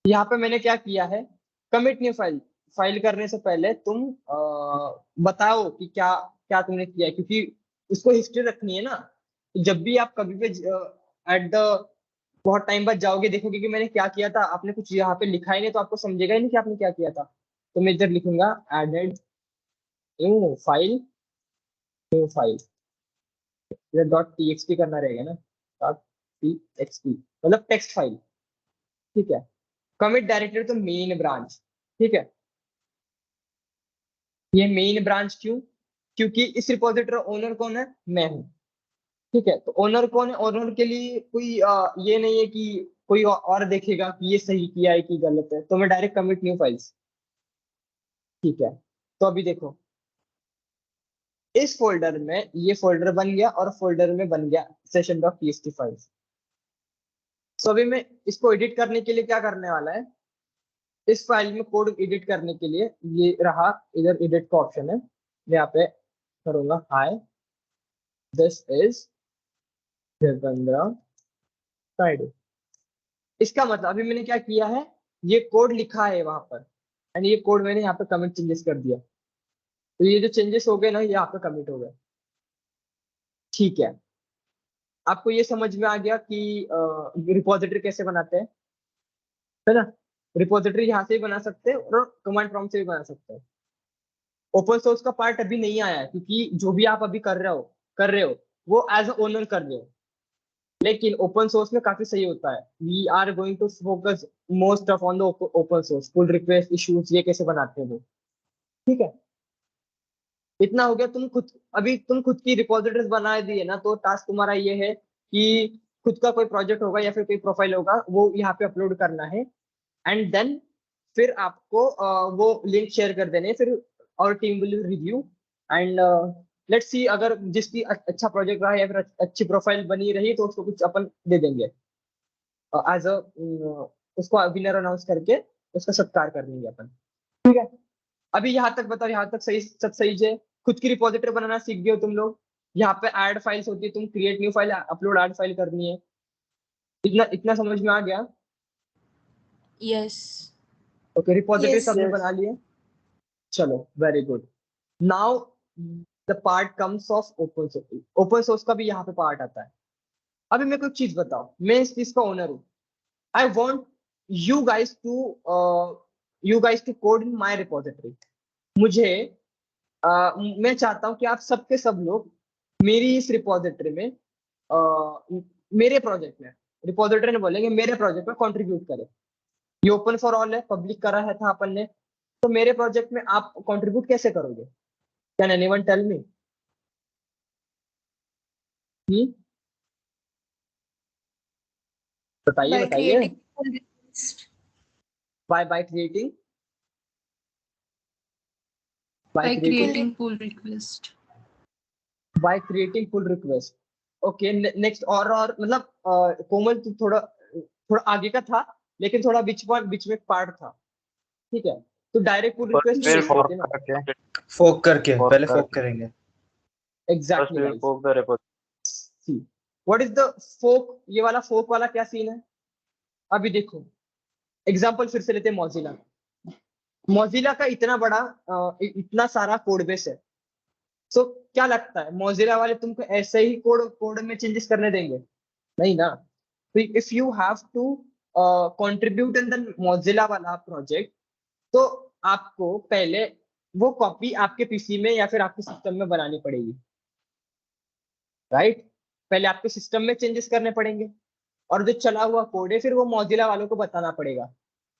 यहाँ पे मैंने क्या किया है, कमिट न्यू फाइल। फाइल करने से पहले तुम बताओ कि क्या क्या तुमने किया है, क्योंकि उसको हिस्ट्री रखनी है ना। तो जब भी आप कभी भी एट द बहुत टाइम बाद जाओगे, देखोगे कि मैंने क्या किया था, आपने कुछ यहाँ पे लिखा ही नहीं, तो आपको समझेगा ही नहीं कि आपने क्या किया था। तो मैं इधर लिखूंगा added new file, new file, इधर डॉट टीएक्सटी करना रहेगा ना, डॉट टीएक्सटी मतलब टेक्स्ट फाइल। ठीक है, कमिट डायरेक्टरी तो मेन ब्रांच। ठीक है, ये मेन ब्रांच क्यों? क्योंकि इस रिपोजिटरी ओनर कौन है, मैं हूँ। ठीक है, तो ओनर कौन है, ओनर के लिए कोई ये नहीं है कि कोई और देखेगा कि ये सही किया है कि गलत है। तो मैं डायरेक्ट कमिट न्यू फाइल्स। ठीक है, तो अभी देखो इस फोल्डर में ये फोल्डर बन गया, और फोल्डर में बन गया सेशन डॉट टीएक्सटी फाइल्स। सो अभी मैं इसको एडिट करने के लिए क्या करने वाला है, इस फाइल में कोड एडिट करने के लिए ये रहा, इधर एडिट का ऑप्शन है। मैं यहाँ पे करूंगा hi this is Devendra Naidu. इसका मतलब अभी मैंने क्या किया है, ये कोड लिखा है वहां पर एंड ये कोड मैंने यहाँ पे कमिट चेंजेस कर दिया, तो ये जो चेंजेस हो गए ना ये यहाँ पे कमिट हो गए। ठीक है, आपको ये समझ में आ गया कि रिपोजिटरी कैसे बनाते हैं, है ना। रिपोजिटरी यहाँ से भी बना सकते हैं और कमांड प्रॉम्प्ट से भी बना सकते हैं। ओपन सोर्स का पार्ट अभी नहीं आया है क्योंकि जो भी आप अभी कर रहे हो वो एज अ ओनर कर रहे हो, लेकिन ओपन सोर्स में काफी सही होता है। We are going to focus most of on the open source, pull request issues ये कैसे बनाते हैं वो। ठीक है, इतना हो गया। तुम खुद की रिपोजिटरीज बना दिए ना, तो टास्क तुम्हारा ये है कि खुद का कोई प्रोजेक्ट होगा या फिर कोई प्रोफाइल होगा वो यहाँ पे अपलोड करना है एंड देन फिर आपको वो लिंक शेयर कर देने हैं। फिर और team will review and let's सी, अगर जिसकी अच्छा प्रोजेक्ट रहा या फिर अच्छी प्रोफाइल बनी रही तो उसको कुछ अपन दे देंगे एज अ, उसको विनर अनाउंस करके उसका सत्कार कर देंगे अपन। ठीक है, अभी यहाँ तक बताओ, यहाँ तक सही, सब सही है। खुद की रिपोजिटरी बनाना सीख गए हो तुम लोग। यहाँ पे ऐड फाइल्स होती है, तुम create new file upload add file करनी है। इतना इतना समझ में आ गया। Yes. Okay, repository Yes. सबने Yes. बना लिए, चलो very good. Now the part comes of open source. Open source का भी यहाँ पे पार्ट आता है। अभी मेरे को एक चीज बताओ, मैं इस चीज का ओनर हूँ। I want you guys to code in my repository. मुझे मैं चाहता हूँ कि आप सबके सब लोग मेरी इस रिपोजिटरी में मेरे प्रोजेक्ट में, रिपोजिटरी ने बोलेंगे मेरे प्रोजेक्ट में कंट्रीब्यूट करें। ये ओपन फॉर ऑल है, पब्लिक करा है था अपन ने, तो मेरे प्रोजेक्ट में आप कंट्रीब्यूट कैसे करोगे? Can anyone tell me? बताइए By बताइए। creating pull request. By creating, by By creating creating pull request. By creating pull request. Okay, next. और मतलब कोमल तू थोड़ा थोड़ा आगे का था, लेकिन थोड़ा बीच में पार्ट था। ठीक है, तो direct pull first request we नहीं विल लिख फोर्क सकते ना। करके फोक करके, फोर्क पहले फोक करके करेंगे। First exactly we will guys, fork the repository. See what is the fork. ये वाला फोक वाला क्या सीन है, अभी देखो। एग्जांपल फिर से लेते हैं मौजिला। मौजिला का इतना बड़ा इतना सारा कोड बेस है। सो क्या लगता है मोजिला वाले तुमको ऐसे ही कोड कोड में चेंजेस करने देंगे? नहीं ना। तो if you have to contribute in the Mozilla वाला प्रोजेक्ट, तो आपको पहले वो कॉपी आपके पीसी में या फिर आपके सिस्टम में बनानी पड़ेगी, राइट। पहले आपके सिस्टम में चेंजेस करने पड़ेंगे और जो चला हुआ कोड है फिर वो मोजिला वालों को बताना पड़ेगा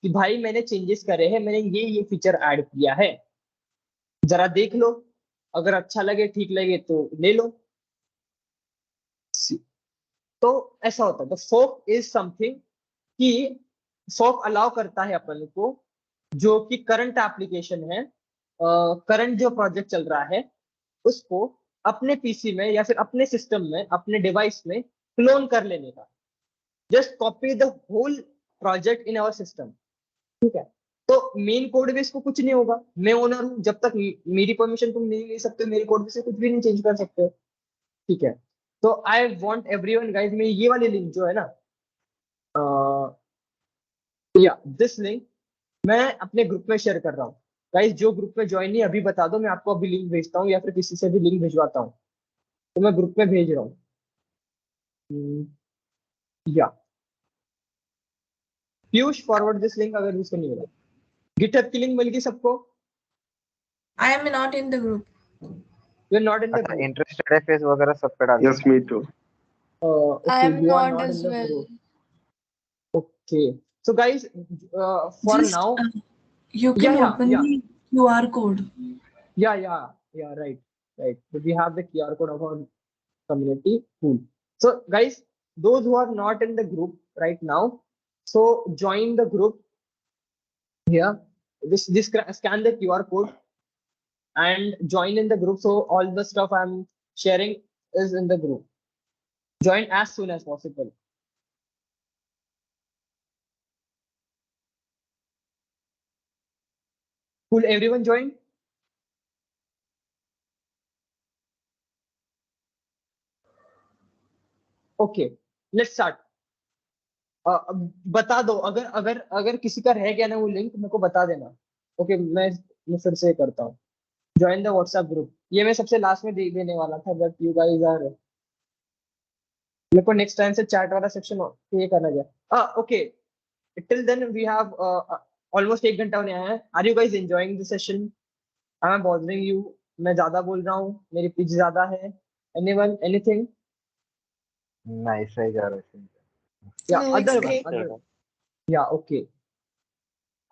कि भाई मैंने चेंजेस करे हैं, मैंने ये फीचर ऐड किया है, जरा देख लो, अगर अच्छा लगे ठीक लगे तो ले लो। तो ऐसा होता है। तो फोक इज समथिंग कि फोक अलाउ करता है अपन को, जो कि करंट एप्लीकेशन है, करंट जो प्रोजेक्ट चल रहा है उसको अपने पीसी में या फिर अपने सिस्टम में, अपने डिवाइस में क्लोन कर लेने का। Just copy the whole project in our system. ठीक है, तो मेन कोड बेस को कुछ नहीं होगा, मैं ओनर हूँ, जब तक मेरी परमिशन तुम नहीं ले सकते, मेरी कोड बेस से कुछ भी नहीं चेंज कर सकते हो। ठीक है, तो आई वॉन्ट एवरीवन गाइज, में ये वाली लिंक जो है ना, या दिस लिंक मैं अपने ग्रुप में शेयर कर रहा हूँ। गाइज जो ग्रुप में ज्वाइन नहीं अभी बता दो, मैं आपको अभी लिंक भेजता हूँ या फिर किसी से भी लिंक भिजवाता हूँ। तो मैं ग्रुप में भेज रहा हूँ। या पीयूष फॉरवर्ड दिस लिंक, अगर जिसको नहीं मिला। गिटहब की लिंक मिल गई सबको? I am not in the group. You are not in the अच्छा, ग्रुप? इंटरेस्टेड है फेस वगैरह सब पे डाल Yes, me too. I okay, am you are not not in as the well. Group. Okay, so guys for Just now, you या can या open या the QR code. yeah, right. So we have the QR code of our community. Cool. So guys, those who are not in the group right now, so join the group here. This scan the QR code and join in the group. So all the stuff I'm sharing is in the group. Join as soon as possible. Cool. Everyone join. Okay let's start. बता दो, अगर अगर अगर किसी का रह गया ना वो लिंक, मेरे को बता देना। ओके, मैं फिर से करता हूँ। ज्वाइन द व्हाट्सएप ग्रुप, ये मैं सबसे लास्ट में देने वाला था, बट यू गाइस आर, मेरे को नेक्स्ट टाइम से चैट वाला सेक्शन ये करना चाहिए। Okay, till then we have almost 1 घंटा होने आया है। Are you guys enjoying the session? I am bothering you? मैं ज्यादा बोल रहा हूँ, मेरी पिच ज्यादा है? Anyone, anything? नहीं, सही जा रहा है, सही जा या No, it's other great. One? या okay,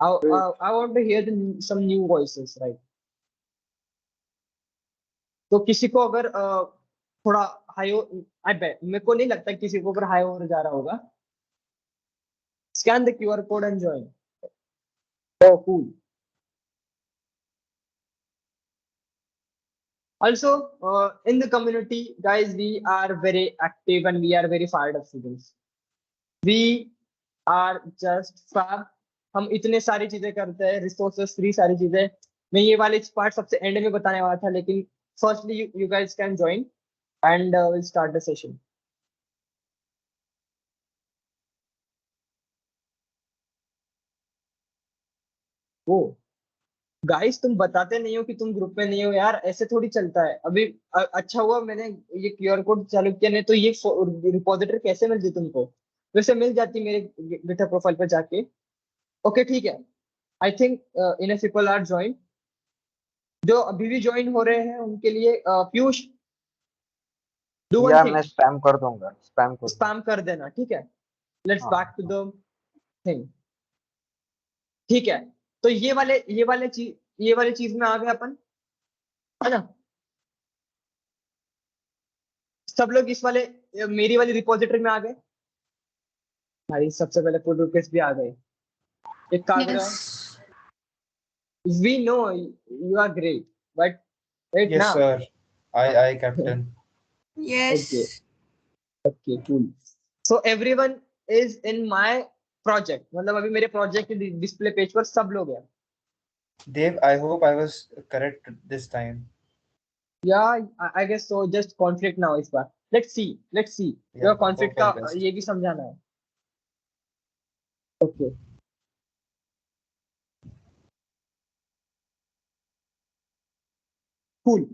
I want to hear some new voices, right? तो किसी को अगर थोड़ा हाई, आई बेट, मेरे को नहीं लगता किसी को अगर हाई ओवर जा रहा होगा। Scan the QR code and join. Oh, cool. Also, in the community, guys, we are very active and we are very fired up students. We are just fab. हम इतने सारी चीजें करते हैं, रिसोर्सेस फ्री सारी चीजें। मैं ये वाले पार्ट सबसे एंड में बताने वाला था, लेकिन firstly you guys can join and we'll start the session. वो गाइस, तुम बताते नहीं हो कि तुम ग्रुप में नहीं हो यार, ऐसे थोड़ी चलता है। अभी अच्छा हुआ मैंने ये QR कोड चालू किया, नहीं तो ये रिपोजिटरी कैसे मिलती तुमको? वैसे मिल जाती मेरे गिटहब प्रोफाइल पर जाके। ओके ठीक है, I think enough people are join. जो अभी भी ज्वाइन हो रहे हैं उनके लिए पीयूष, डू रहा। वन या थिंग, मैं स्पैम कर दूंगा, स्पैम कर दूंगा। स्पैम कर देना, ठीक है? लेट्स हाँ, बैक टू द थिंग, ठीक है? तो ये वाले चीज में आ गए अपन, है ना? सब लोग इस वाले मेरी वाली रिपोजिटरी में आ गए भाई। सबसे पहले पुल रिक्वेस्ट भी आ गए। एक कागरा, Yes. We know you are great, but right Yes, now. sir. I, Captain. Okay Yes. Okay cool. So everyone is in my project, मतलब अभी मेरे प्रोजेक्ट के डिस्प्ले पेज पर सब लोग हैं। Dave, I hope I was correct this time. Yeah I guess so, just conflict now इस बार। Let's see Yeah, your conflict hope for का the best. ये भी समझाना है। ओके कूल,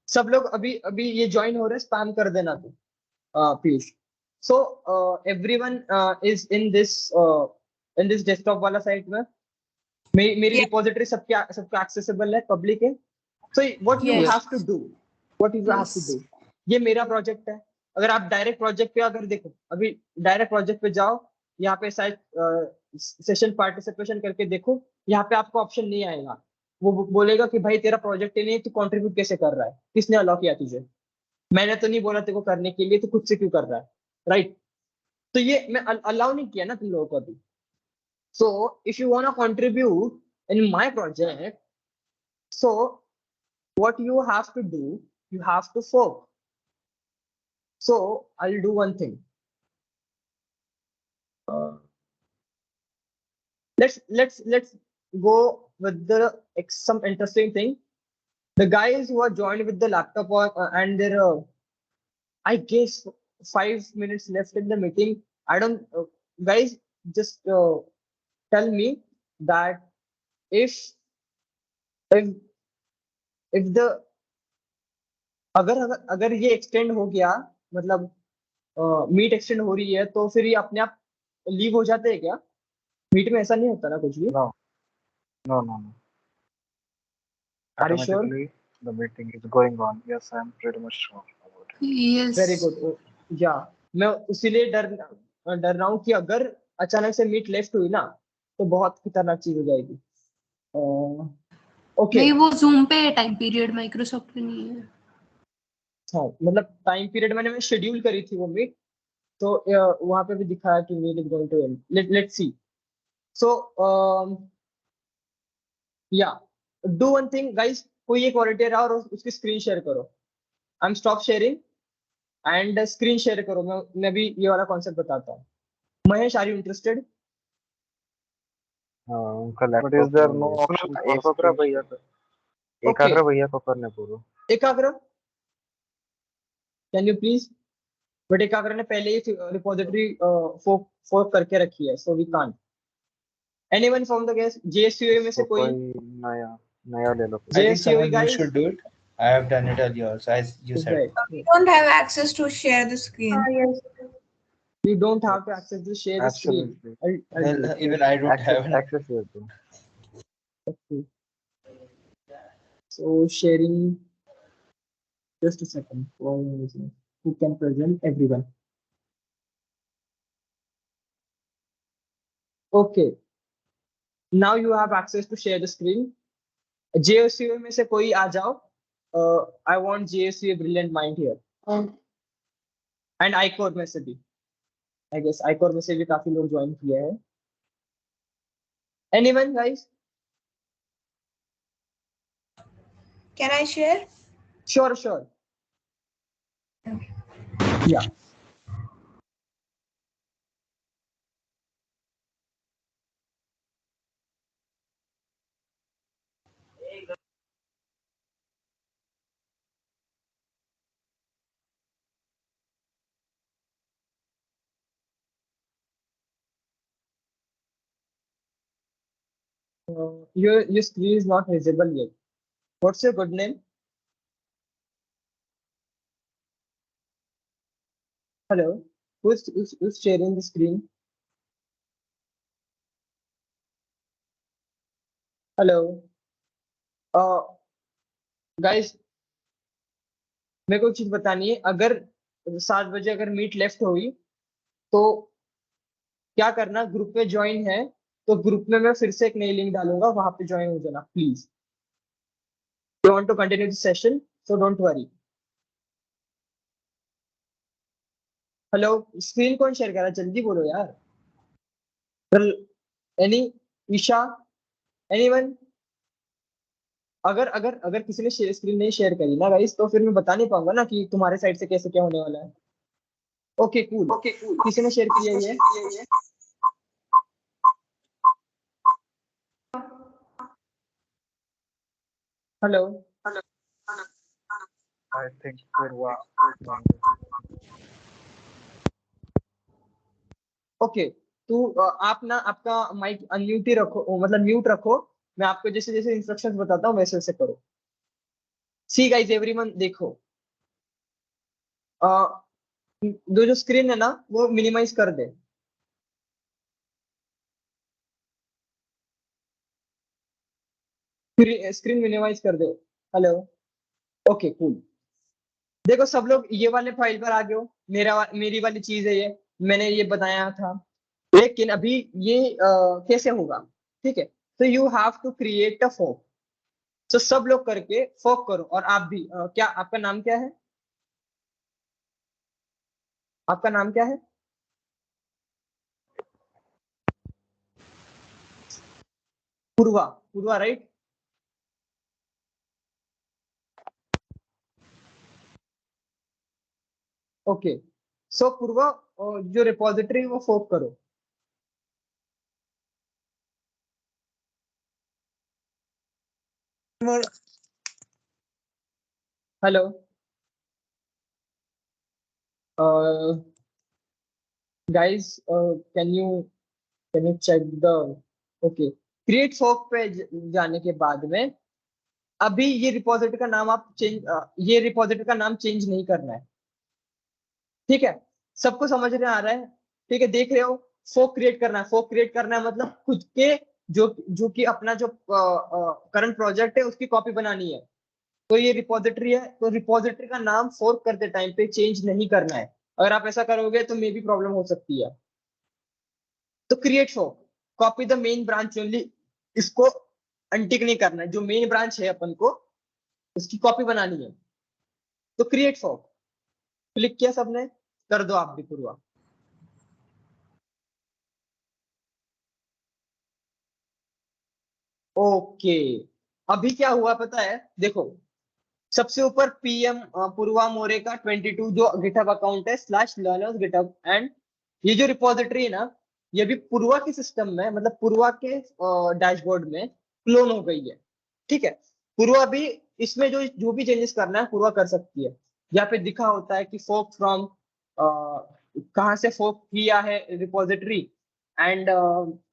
सब लोग अभी अभी ये ज्वाइन हो रहे हैं, स्पैम कर देना तू Piyush. So everyone is in this desktop वाला साइट में। मेरी Yeah. रिपोजिटरी सबके एक्सेसिबल है, पब्लिक है। So what you Yes. Have to do, what you have to Yes. Do, ये मेरा प्रोजेक्ट है। अगर आप डायरेक्ट प्रोजेक्ट पे अगर देखो, अभी डायरेक्ट प्रोजेक्ट पे जाओ, यहाँ पे शायद सेशन पार्टिसिपेशन करके देखो, यहाँ पे आपको ऑप्शन नहीं आएगा। वो बोलेगा कि भाई तेरा प्रोजेक्ट ही नहीं, तू कंट्रीब्यूट कैसे कर रहा है, किसने अलाउ किया तुझे? मैंने तो नहीं बोला तेरे को करने के लिए, तो खुद से क्यों कर रहा है, राइट? तो ये मैं अलाउ नहीं किया ना तुम लोगों को अभी। So if you want to contribute in my project, so what you have to do, you have to fork. So I'll do one thing. Let's go with the some interesting thing. The guys who are joined with the laptop and their I guess 5 minutes left in the meeting. I don't guys, just tell me that if if if the अगर ये extend हो गया, मतलब meet extend हो रही है, तो फिर ये अपने आप लीव हो जाते हैं क्या? मीट में ऐसा नहीं होता ना कुछ भी? No, no, no, no. Are you sure? Automatically, the meeting is going on. Yes, I'm pretty much sure about it. Yes. Very good. या मैं इसीलिए डर रहा हूँ कि अगर अचानक से मीट लेफ्ट हुई ना, तो बहुत खतरनाक चीज हो जाएगी। ओके नहीं, वो जूम पे है टाइम पीरियड, माइक्रोसॉफ्ट पे नहीं है। हाँ, मतलब टाइम पीरियड मैंने शेड्यूल करी थी वो मीट, तो वहां पे भी दिखाया कि meet is going to end. Let's see. So yeah do one thing guys, कोई एक वॉलंटियर आओ और उसकी स्क्रीन शेयर करो। I am stop sharing and screen share करो। मैं भी ये वाला कॉन्सेप्ट बताता हूँ। Mahesh, are you interested? उनका But is laptop there no option for एकाग्र screen भैया share? को, एकाग्र भैया को करने बोलो। एकाग्र, कैन यू प्लीज? बट एक क्या ने पहले ही रिपोजिटरी फोक करके रखी है, so we can't. Anyone from the guys JSCOE में से तो कोई? कोई नया नया ले लो। I think JSCOE someone new guys? should do it. I have done it earlier also, as you said. We don't have access to share the screen. You don't have to access to share the screen. Absolutely. I'll do Well, it. even I don't have an Access will do. Okay. So sharing, just a second. Who can present everyone? Okay. Now you have access to share the screen. JSCOE में से कोई आ जाओ. I want JSCOE brilliant mind here. And iCore में से भी. I guess iCore में से भी काफी लोग ज्वाइन किए हैं. Anyone guys? Can I share? Sure. Yeah. Your screen is not visible yet. What's your good name? Hello. Who's sharing the screen? Hello. Guys, मेरे को एक चीज बतानी है. अगर 7 बजे अगर मीट लेफ्ट हुई तो क्या करना, ग्रुप में ज्वाइन है तो ग्रुप में मैं फिर से एक नई लिंक डालूंगा, वहां पे ज्वाइन हो जाना please. You want to continue the session, so don't worry. Hello, screen कौन शेयर कर रहा है? जल्दी बोलो यार. Any Isha, anyone? अगर अगर अगर किसी ने स्क्रीन नहीं शेयर करी ना गाइस, तो फिर मैं बता नहीं पाऊंगा ना कि तुम्हारे साइड से कैसे क्या होने वाला है. Okay cool. किसी ने शेयर किया है? Hello. I think Purva. Okay, तो आप ना आपका माइक अनम्यूट ही रखो, मतलब म्यूट रखो. मैं आपको जैसे जैसे इंस्ट्रक्शंस बताता हूँ वैसे वैसे करो. सी गाइस एवरीवन, देखो जो स्क्रीन है ना वो मिनिमाइज कर दे. स्क्रीन मिनिमाइज कर दे. हेलो. Okay cool. देखो सब लोग ये वाले फाइल पर आ गए हो. मेरी वाली चीज है ये, मैंने ये बताया था. लेकिन अभी ये कैसे होगा, ठीक है? तो you have to create a fork. तो सब लोग करके फोक करो. और आप भी क्या, आपका नाम क्या है? आपका नाम क्या है? पूर्वा राइट? ओके. सो पूर्वा, जो रिपोजिटरी है वो फोक करो. Hello. guys, can you check the, okay, create fork पे जाने के बाद में अभी ये रिपोजिटरी का नाम आप ये रिपोजिटरी का नाम चेंज नहीं करना है. ठीक है, सबको समझ में आ रहा है? ठीक है, देख रहे हो? फोक क्रिएट करना है. फोक क्रिएट करना है मतलब खुद के जो कि अपना जो करंट प्रोजेक्ट है उसकी कॉपी बनानी है. तो ये रिपोजिटरी है, तो रिपोजिटरी का नाम फोर्क करते टाइम पे चेंज नहीं करना है. अगर आप ऐसा करोगे तो मे भी प्रॉब्लम हो सकती है. तो create fork, copy the main branch only. इसको अनटिक नहीं करना है. जो मेन ब्रांच है अपन को उसकी कॉपी बनानी है. तो क्रिएट फोक क्लिक किया सबने? कर दो आप भी पूर्वा. ओके, अभी क्या हुआ पता है? देखो सबसे ऊपर PM पूर्वा मोरे का 22 जो गिटहब अकाउंट है /learners GitHub, एंड ये जो रिपोजिटरी है ना ये भी पूर्वा के सिस्टम में, मतलब पूर्वा के डैशबोर्ड में क्लोन हो गई है. ठीक है, पूर्वा भी इसमें जो भी चेंजेस करना है पूर्वा कर सकती है. यहाँ पे दिखा होता है कि फोक फ्रॉम कहाँ से फोक किया है रिपोजिटरी, एंड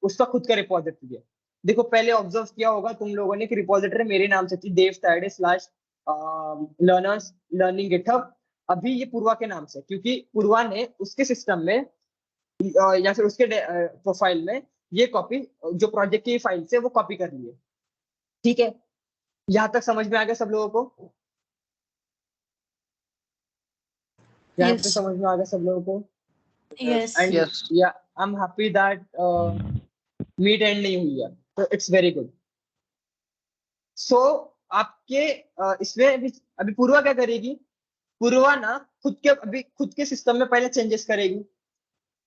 उसका खुद का रिपोजिटरी है। देखो पहले ऑब्जर्व किया होगा तुम लोगों ने कि रिपोजिटरी मेरे नाम से थी, Dev Tayde slash learners learning GitHub. अभी ये पूर्वा के नाम से, क्योंकि पूर्वा ने उसके सिस्टम में या फिर उसके प्रोफाइल में ये कॉपी जो प्रोजेक्ट की फाइल से वो कॉपी कर ली है। ठीक है, यहाँ तक समझ में आ गया सब लोगों को? यहाँ तक Yes. समझ में आ गया सब लोगों को? Yes. And Yes. या I am happy that meet end नहीं हुई है, तो इट्स वेरी गुड। सो आपके इसमें अभी पूर्वा क्या करेगी? पूर्वा ना खुद के सिस्टम में पहले चेंजेस करेगी,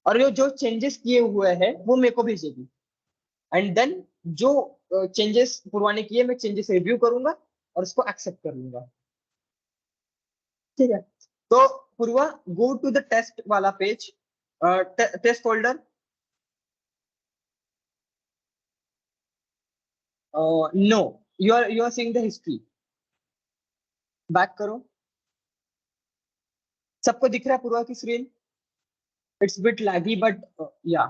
और जो चेंजेस किए हुए हैं वो मेरे को भेजेगी, एंड देन जो चेंजेस पूर्वा ने किए मैं चेंजेस रिव्यू करूंगा और उसको एक्सेप्ट कर लूंगा। ठीक है, तो Purva go to the test वाला page, test folder. No, you are seeing the history. Back करो। सबको दिख रहा है पूर्वा की screen? It's bit laggy but yeah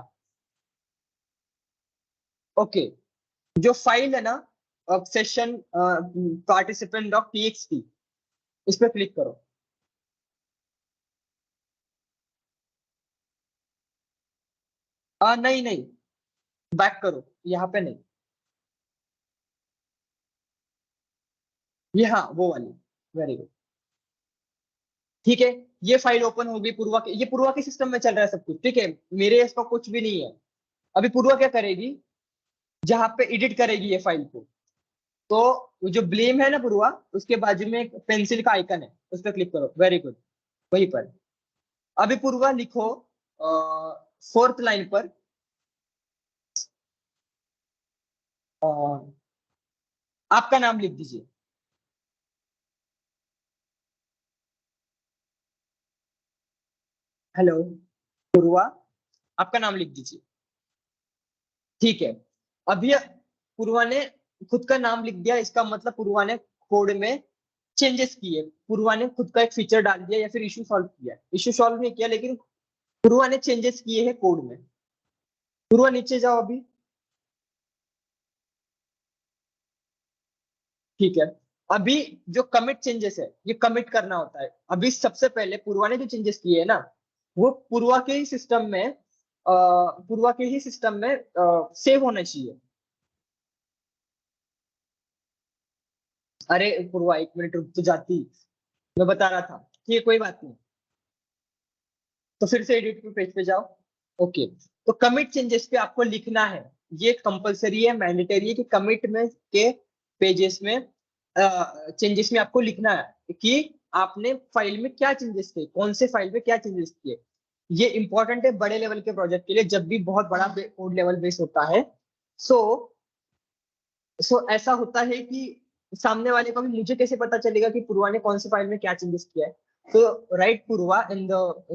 okay. जो फाइल है ना सेशन पार्टिसिपेंट डॉट टीएक्सटी, इस पर क्लिक करो। नहीं नहीं, बैक करो, यहाँ पे नहीं, ये हाँ वो वाली। Very good. ठीक है, ये फाइल ओपन होगी पूर्वा के, ये पूर्वा के सिस्टम में चल रहा है सब कुछ। ठीक है, मेरे इसका कुछ भी नहीं है। अभी पूर्वा क्या करेगी? जहां पे एडिट करेगी ये फाइल को, तो वो जो ब्लेम है ना पूर्वा, उसके बाजू में एक पेंसिल का आइकन है, उस पर क्लिक करो। वेरी गुड, वहीं पर। अभी पूर्वा लिखो 4th लाइन पर आपका नाम लिख दीजिए। हेलो पूर्वा, आपका नाम लिख दीजिए। ठीक है, अभी पूर्वा ने खुद का नाम लिख दिया, इसका मतलब पूर्वा ने कोड में चेंजेस किए, पूर्वा ने खुद का एक फीचर डाल दिया या फिर इशू सॉल्व किया। इशू सॉल्व नहीं किया, लेकिन पूर्वा ने चेंजेस किए हैं कोड में। पूर्वा नीचे जाओ अभी। ठीक है, अभी जो कमिट चेंजेस है ये कमिट करना होता है। अभी सबसे पहले पूर्वा ने जो चेंजेस किए है ना, वो पूर्वा के ही सिस्टम में सेव होना चाहिए। अरे पूर्वा, 1 मिनट रुक तो जाती, मैं बता रहा था। ठीक है, कोई बात नहीं, तो फिर से एडिट पेज पे जाओ। ओके, तो कमिट चेंजेस पे आपको लिखना है, ये कंपलसरी है, मैंडेटरी है कि कमिट में के पेजेस में चेंजेस में आपको लिखना है कि आपने फाइल में क्या चेंजेस किए, कौन से फाइल में क्या चेंजेस किए। ये इंपॉर्टेंट है बड़े लेवल के प्रोजेक्ट के लिए, जब भी बहुत बड़ा कोड लेवल बेस होता है। सो ऐसा होता है कि सामने वाले को भी, मुझे कैसे पता चलेगा कि पूर्वा ने कौन सी फाइल में क्या चेंजेस किया है? तो write Purva in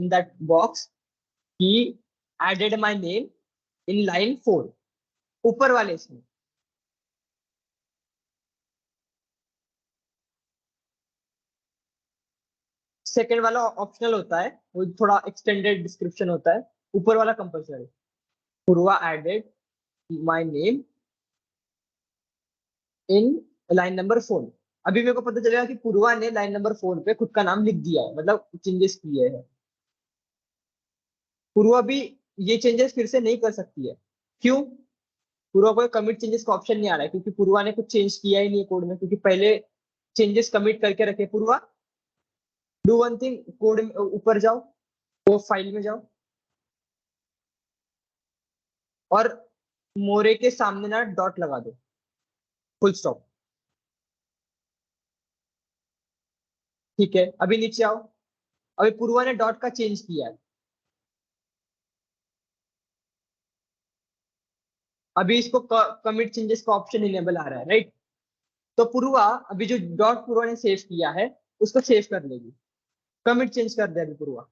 that box ही added my name in line 4, ऊपर वाले इसमें। सेकेंड वाला ऑप्शनल होता है, वो थोड़ा एक्सटेंडेड डिस्क्रिप्शन होता है, ऊपर वाला compulsory. Purva added my name in line number 4। अभी मेरे को पता चलेगा कि पूर्वा ने लाइन नंबर 4 पे खुद का नाम लिख दिया है, मतलब चेंजेस किए हैं। पूर्वा भी ये चेंजेस फिर से नहीं कर सकती है। क्यों? पूर्वा को कमिट चेंजेस का ऑप्शन नहीं आ रहा है, क्योंकि पूर्वा ने कुछ चेंज किया ही नहीं कोड में, क्योंकि पहले चेंजेस कमिट करके रखे। पूर्वा डू वन थिंग, कोड ऊपर जाओ, वो फाइल में जाओ, और मोरे के सामने ना डॉट लगा दो, फुल स्टॉप। ठीक है, अभी नीचे आओ। अभी पूर्वा ने डॉट का चेंज किया है, अभी इसको कमिट चेंजेस का ऑप्शन इनेबल आ रहा है, राइट? तो पूर्वा अभी जो डॉट पूर्वा ने सेव किया है उसको सेव कर लेगी, कमिट चेंज कर दे अभी पूर्वा।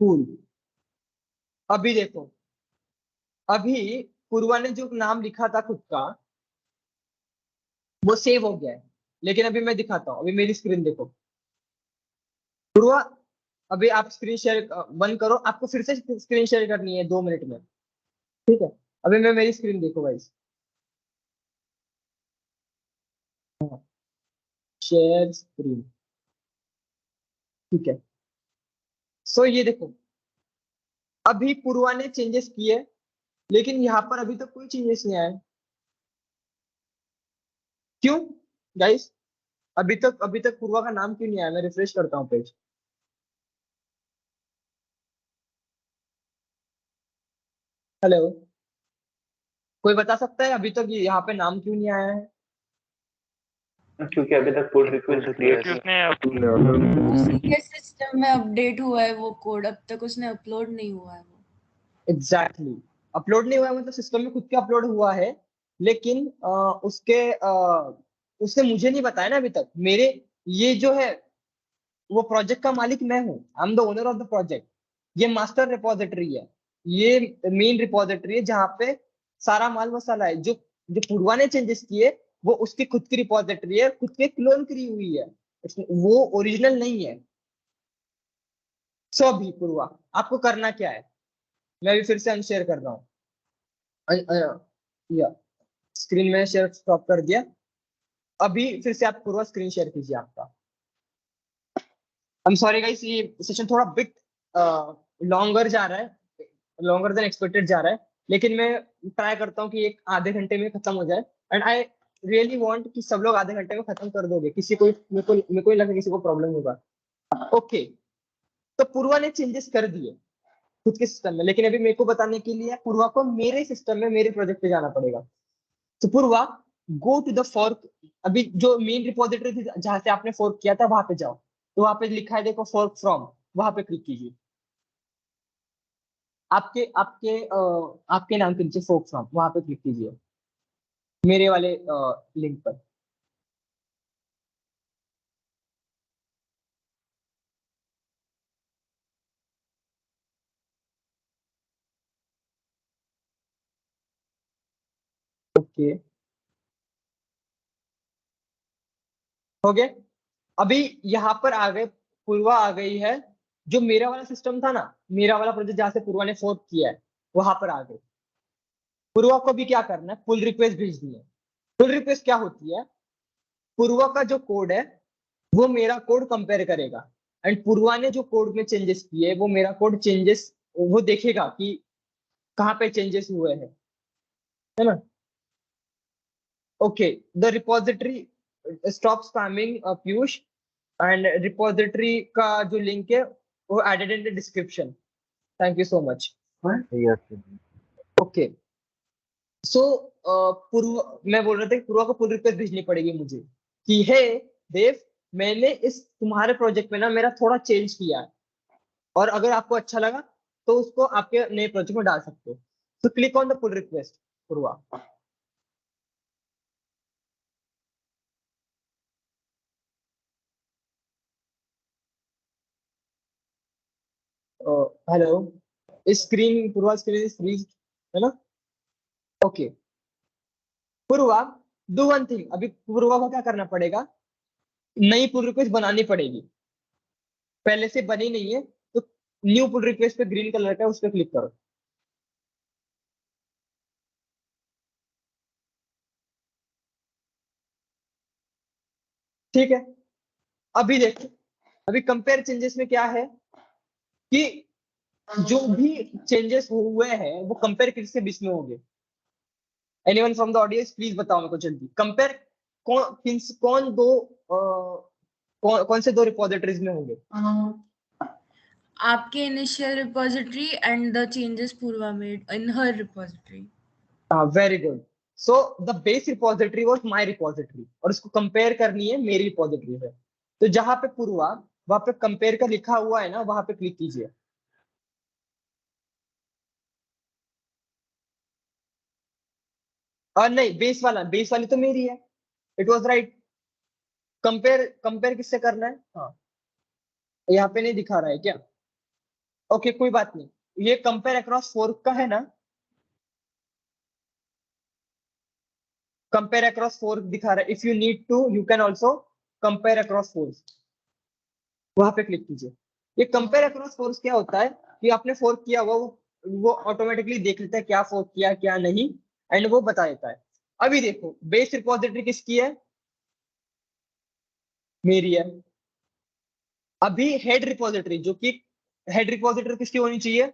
कूल। अभी देखो, अभी पूर्वा ने जो नाम लिखा था खुद का, वो सेव हो गया है, लेकिन अभी मैं दिखाता हूँ। अभी मेरी स्क्रीन देखो पूर्वा, अभी आप स्क्रीन शेयर बंद करो, आपको फिर से स्क्रीन शेयर करनी है 2 मिनट में, ठीक है? अभी मैं मेरी स्क्रीन देखो गाइस, शेयर स्क्रीन, ठीक है? सो ये देखो, अभी पूर्वा ने चेंजेस किए, लेकिन यहाँ पर अभी तक कोई चेंजेस नहीं आए। क्यों गाइस? अभी तक पूर्वा का नाम क्यों नहीं आया? मैं रिफ्रेश करता हूँ पेज। हेलो, कोई बता सकता है अभी तक यहाँ पे नाम क्यों नहीं आया है? क्योंकि अभी तक पुल रिक्वेस्ट क्रिएट उसी के सिस्टम में अपडेट हुआ है वो कोड, अब तक उसने अपलोड नहीं हुआ है वो। एग्जैक्टली अपलोड नहीं हुआ है, मतलब सिस्टम में खुद के अपलोड हुआ है, लेकिन उसने मुझे नहीं बताया ना अभी तक। मेरे ये जो है वो प्रोजेक्ट का मालिक मैं हूँ, I am the owner of the project. ये मास्टर रिपोजिटरी है, ये मेन रिपोजिटरी है जहाँ पे सारा माल मसाला है। जो जो पूर्वा ने चेंजेस किए वो उसकी खुद की रिपोजिटरी है, खुद के क्लोन करी हुई है, वो ओरिजिनल नहीं है। सो अभी पूर्वा आपको करना क्या है? मैं भी फिर से अनशेयर कर रहा हूँ, या स्क्रीन में शेयर स्टॉप कर दिया। अभी फिर से आप पूर्वा स्क्रीन शेयर कीजिए आपका। आई एम सॉरी गाइस, ये सेशन थोड़ा बिट लॉन्गर जा रहा है, लॉन्गर देन एक्सपेक्टेड जा रहा है, लेकिन मैं ट्राई करता हूँ कि एक आधे घंटे में खत्म हो जाए। एंड आई रियली वांट कि सब लोग आधे घंटे में खत्म कर दोगे, किसी को मेरे को नहीं लगता किसी को प्रॉब्लम होगा। ओके, तो पूर्वा ने चेंजेस कर दिए खुद के सिस्टम में, लेकिन अभी मेरे को बताने के लिए पूर्वा को मेरे सिस्टम में मेरे प्रोजेक्ट पे जाना पड़ेगा। तो Purva go to the fork, अभी जो मेन रिपोजिटरी थी जहां से आपने फोर्क किया था वहां पे जाओ, तो वहां पे लिखा है देखो फोर्क फ्रॉम, वहां पे क्लिक कीजिए। आपके आपके आपके नाम के नीचे फोर्क फ्रॉम, वहां पे क्लिक कीजिए मेरे वाले लिंक पर। ओके, हो गए? अभी यहाँ पर आ गए, पूर्वा आ गई है। जो मेरा वाला सिस्टम था ना, मेरा वाला प्रोजेक्ट जहाँ से पूर्वा ने फोर्क किया है, वहां पर आ गई। पूर्वा को भी क्या करना है? पुल रिक्वेस्ट भेजनी है। पुल रिक्वेस्ट क्या होती है? पूर्वा का जो कोड है वो मेरा कोड कंपेयर करेगा, एंड पूर्वा ने जो कोड में चेंजेस किए वो मेरा कोड चेंजेस वो देखेगा कि कहाँ पे चेंजेस हुए हैं, है ना? Okay, the repository stop spamming Piyush, and repository का जो लिंक है वो added in the description. Thank you so much. Yes okay, so Purva मैं बोल रहा था कि पूर्वा को पुल रिक्वेस्ट भेजनी पड़ेगी मुझे कि हे देव, मैंने इस तुम्हारे प्रोजेक्ट में ना मेरा थोड़ा चेंज किया है, और अगर आपको अच्छा लगा तो उसको आपके नए प्रोजेक्ट में डाल सकते हो। तो click on the pull request Purva. Hello, screen Purva screen is freeze, है ना? Okay Purva, do one thing, अभी पूर्वा को क्या करना पड़ेगा? नई पुल रिक्वेस्ट बनानी पड़ेगी, पहले से बनी नहीं है। तो न्यू पुल रिक्वेस्ट पे ग्रीन कलर का उस पर क्लिक करो। ठीक है, अभी देखो, अभी कंपेयर चेंजेस में क्या है कि जो भी चेंजेस हुए हैं वो कंपेयर किसके बीच में होंगे? Anyone from the audience please बताओ मेरे को जल्दी। कंपेयर कौन दो कौन से दो रिपोजिटरीज में होंगे? आपके initial repository and the changes Purva made in her repository. Very good. So the base repository was my repository, और इसको कंपेयर करनी है मेरी रिपोजिटरी से। तो जहां पे पूर्वा, वहां पे कंपेयर का लिखा हुआ है ना, वहां पे क्लिक कीजिए। और नहीं, बेस वाली तो मेरी है, it was right. Compare compare किससे करना है? हाँ, यहाँ पे नहीं दिखा रहा है क्या? ओके कोई बात नहीं, ये कंपेयर अक्रॉस फोर्क का है ना? कंपेयर अक्रॉस फोर दिखा रहा है, if you need to you can also compare across forks, वहां पे क्लिक कीजिए। ये कंपेयर अक्रॉस फोर्स क्या होता है कि आपने फोर्क किया हुआ वो ऑटोमेटिकली देख लेता है क्या फोर्क किया क्या नहीं, एंड वो बता देता है। अभी देखो बेस रिपोजिटरी किसकी है, मेरी है। अभी हेड रिपोजिटरी, जो कि हेड रिपोजिटरी किसकी होनी चाहिए,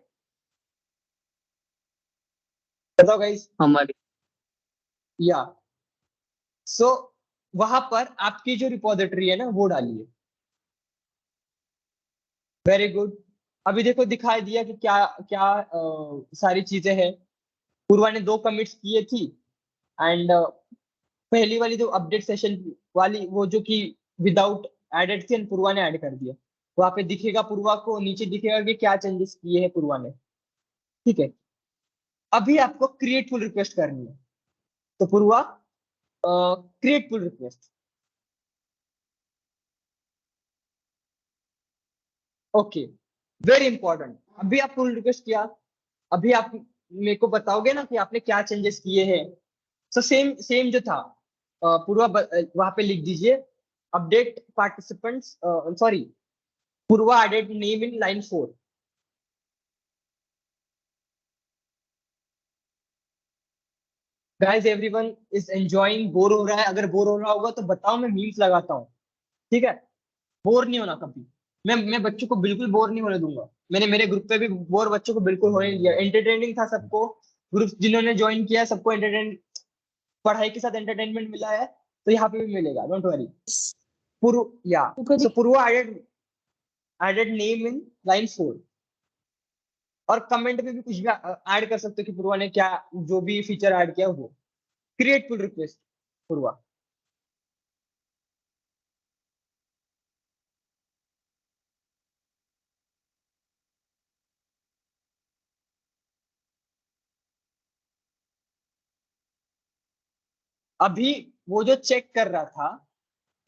बताओ गाइस। हमारी। या सो वहां पर आपकी जो रिपोजिटरी है ना वो डालिए। Very good. अभी देखो दिखाई दिया कि क्या क्या सारी चीजें हैं। पूर्वा ने 2 कमिट्स किए थी, एंड पहली वाली जो अपडेट सेशन वाली वो जो कि विदाउट एडेड थी, पूर्वा ने ऐड कर दिया। वहां पे दिखेगा पूर्वा को, नीचे दिखेगा कि क्या चेंजेस किए हैं पूर्वा ने। ठीक है, अभी आपको क्रिएट पुल रिक्वेस्ट करनी है, तो Purva create pull request. Okay, very important. अभी आप पुल रिक्वेस्ट किया, अभी आप मेरे को बताओगे ना कि आपने क्या चेंजेस किए हैं। सो सेम सेम जो था पूर्वा वहां पे लिख दीजिए update participants, sorry Purva added name in line 4। Guys everyone is enjoying, bore हो रहा है? अगर बोर हो रहा होगा तो बताओ, मैं मीम्स लगाता हूँ। ठीक है, बोर नहीं होना कभी। मैं बच्चों को बिल्कुल बोर नहीं होने दूंगा। मैंने मेरे ग्रुप पे भी बोर बच्चों को बिल्कुल होने नहीं दिया। एंटरटेनिंग था सबको, ग्रुप जिन्होंने ज्वाइन किया सबको एंटरटेन, पढ़ाई के साथ एंटरटेनमेंट मिला है, तो यहाँ पे भी मिलेगा, डोंट वरी। पूर्व या सो पूर्वा एडेड नेम इन लाइन 4। और कमेंट में भी कुछ भी ऐड कर सकते हो कि पूर्वा ने क्या जो भी फीचर ऐड किया वो। क्रिएट पुल रिक्वेस्ट पूर्वा। अभी वो जो चेक कर रहा था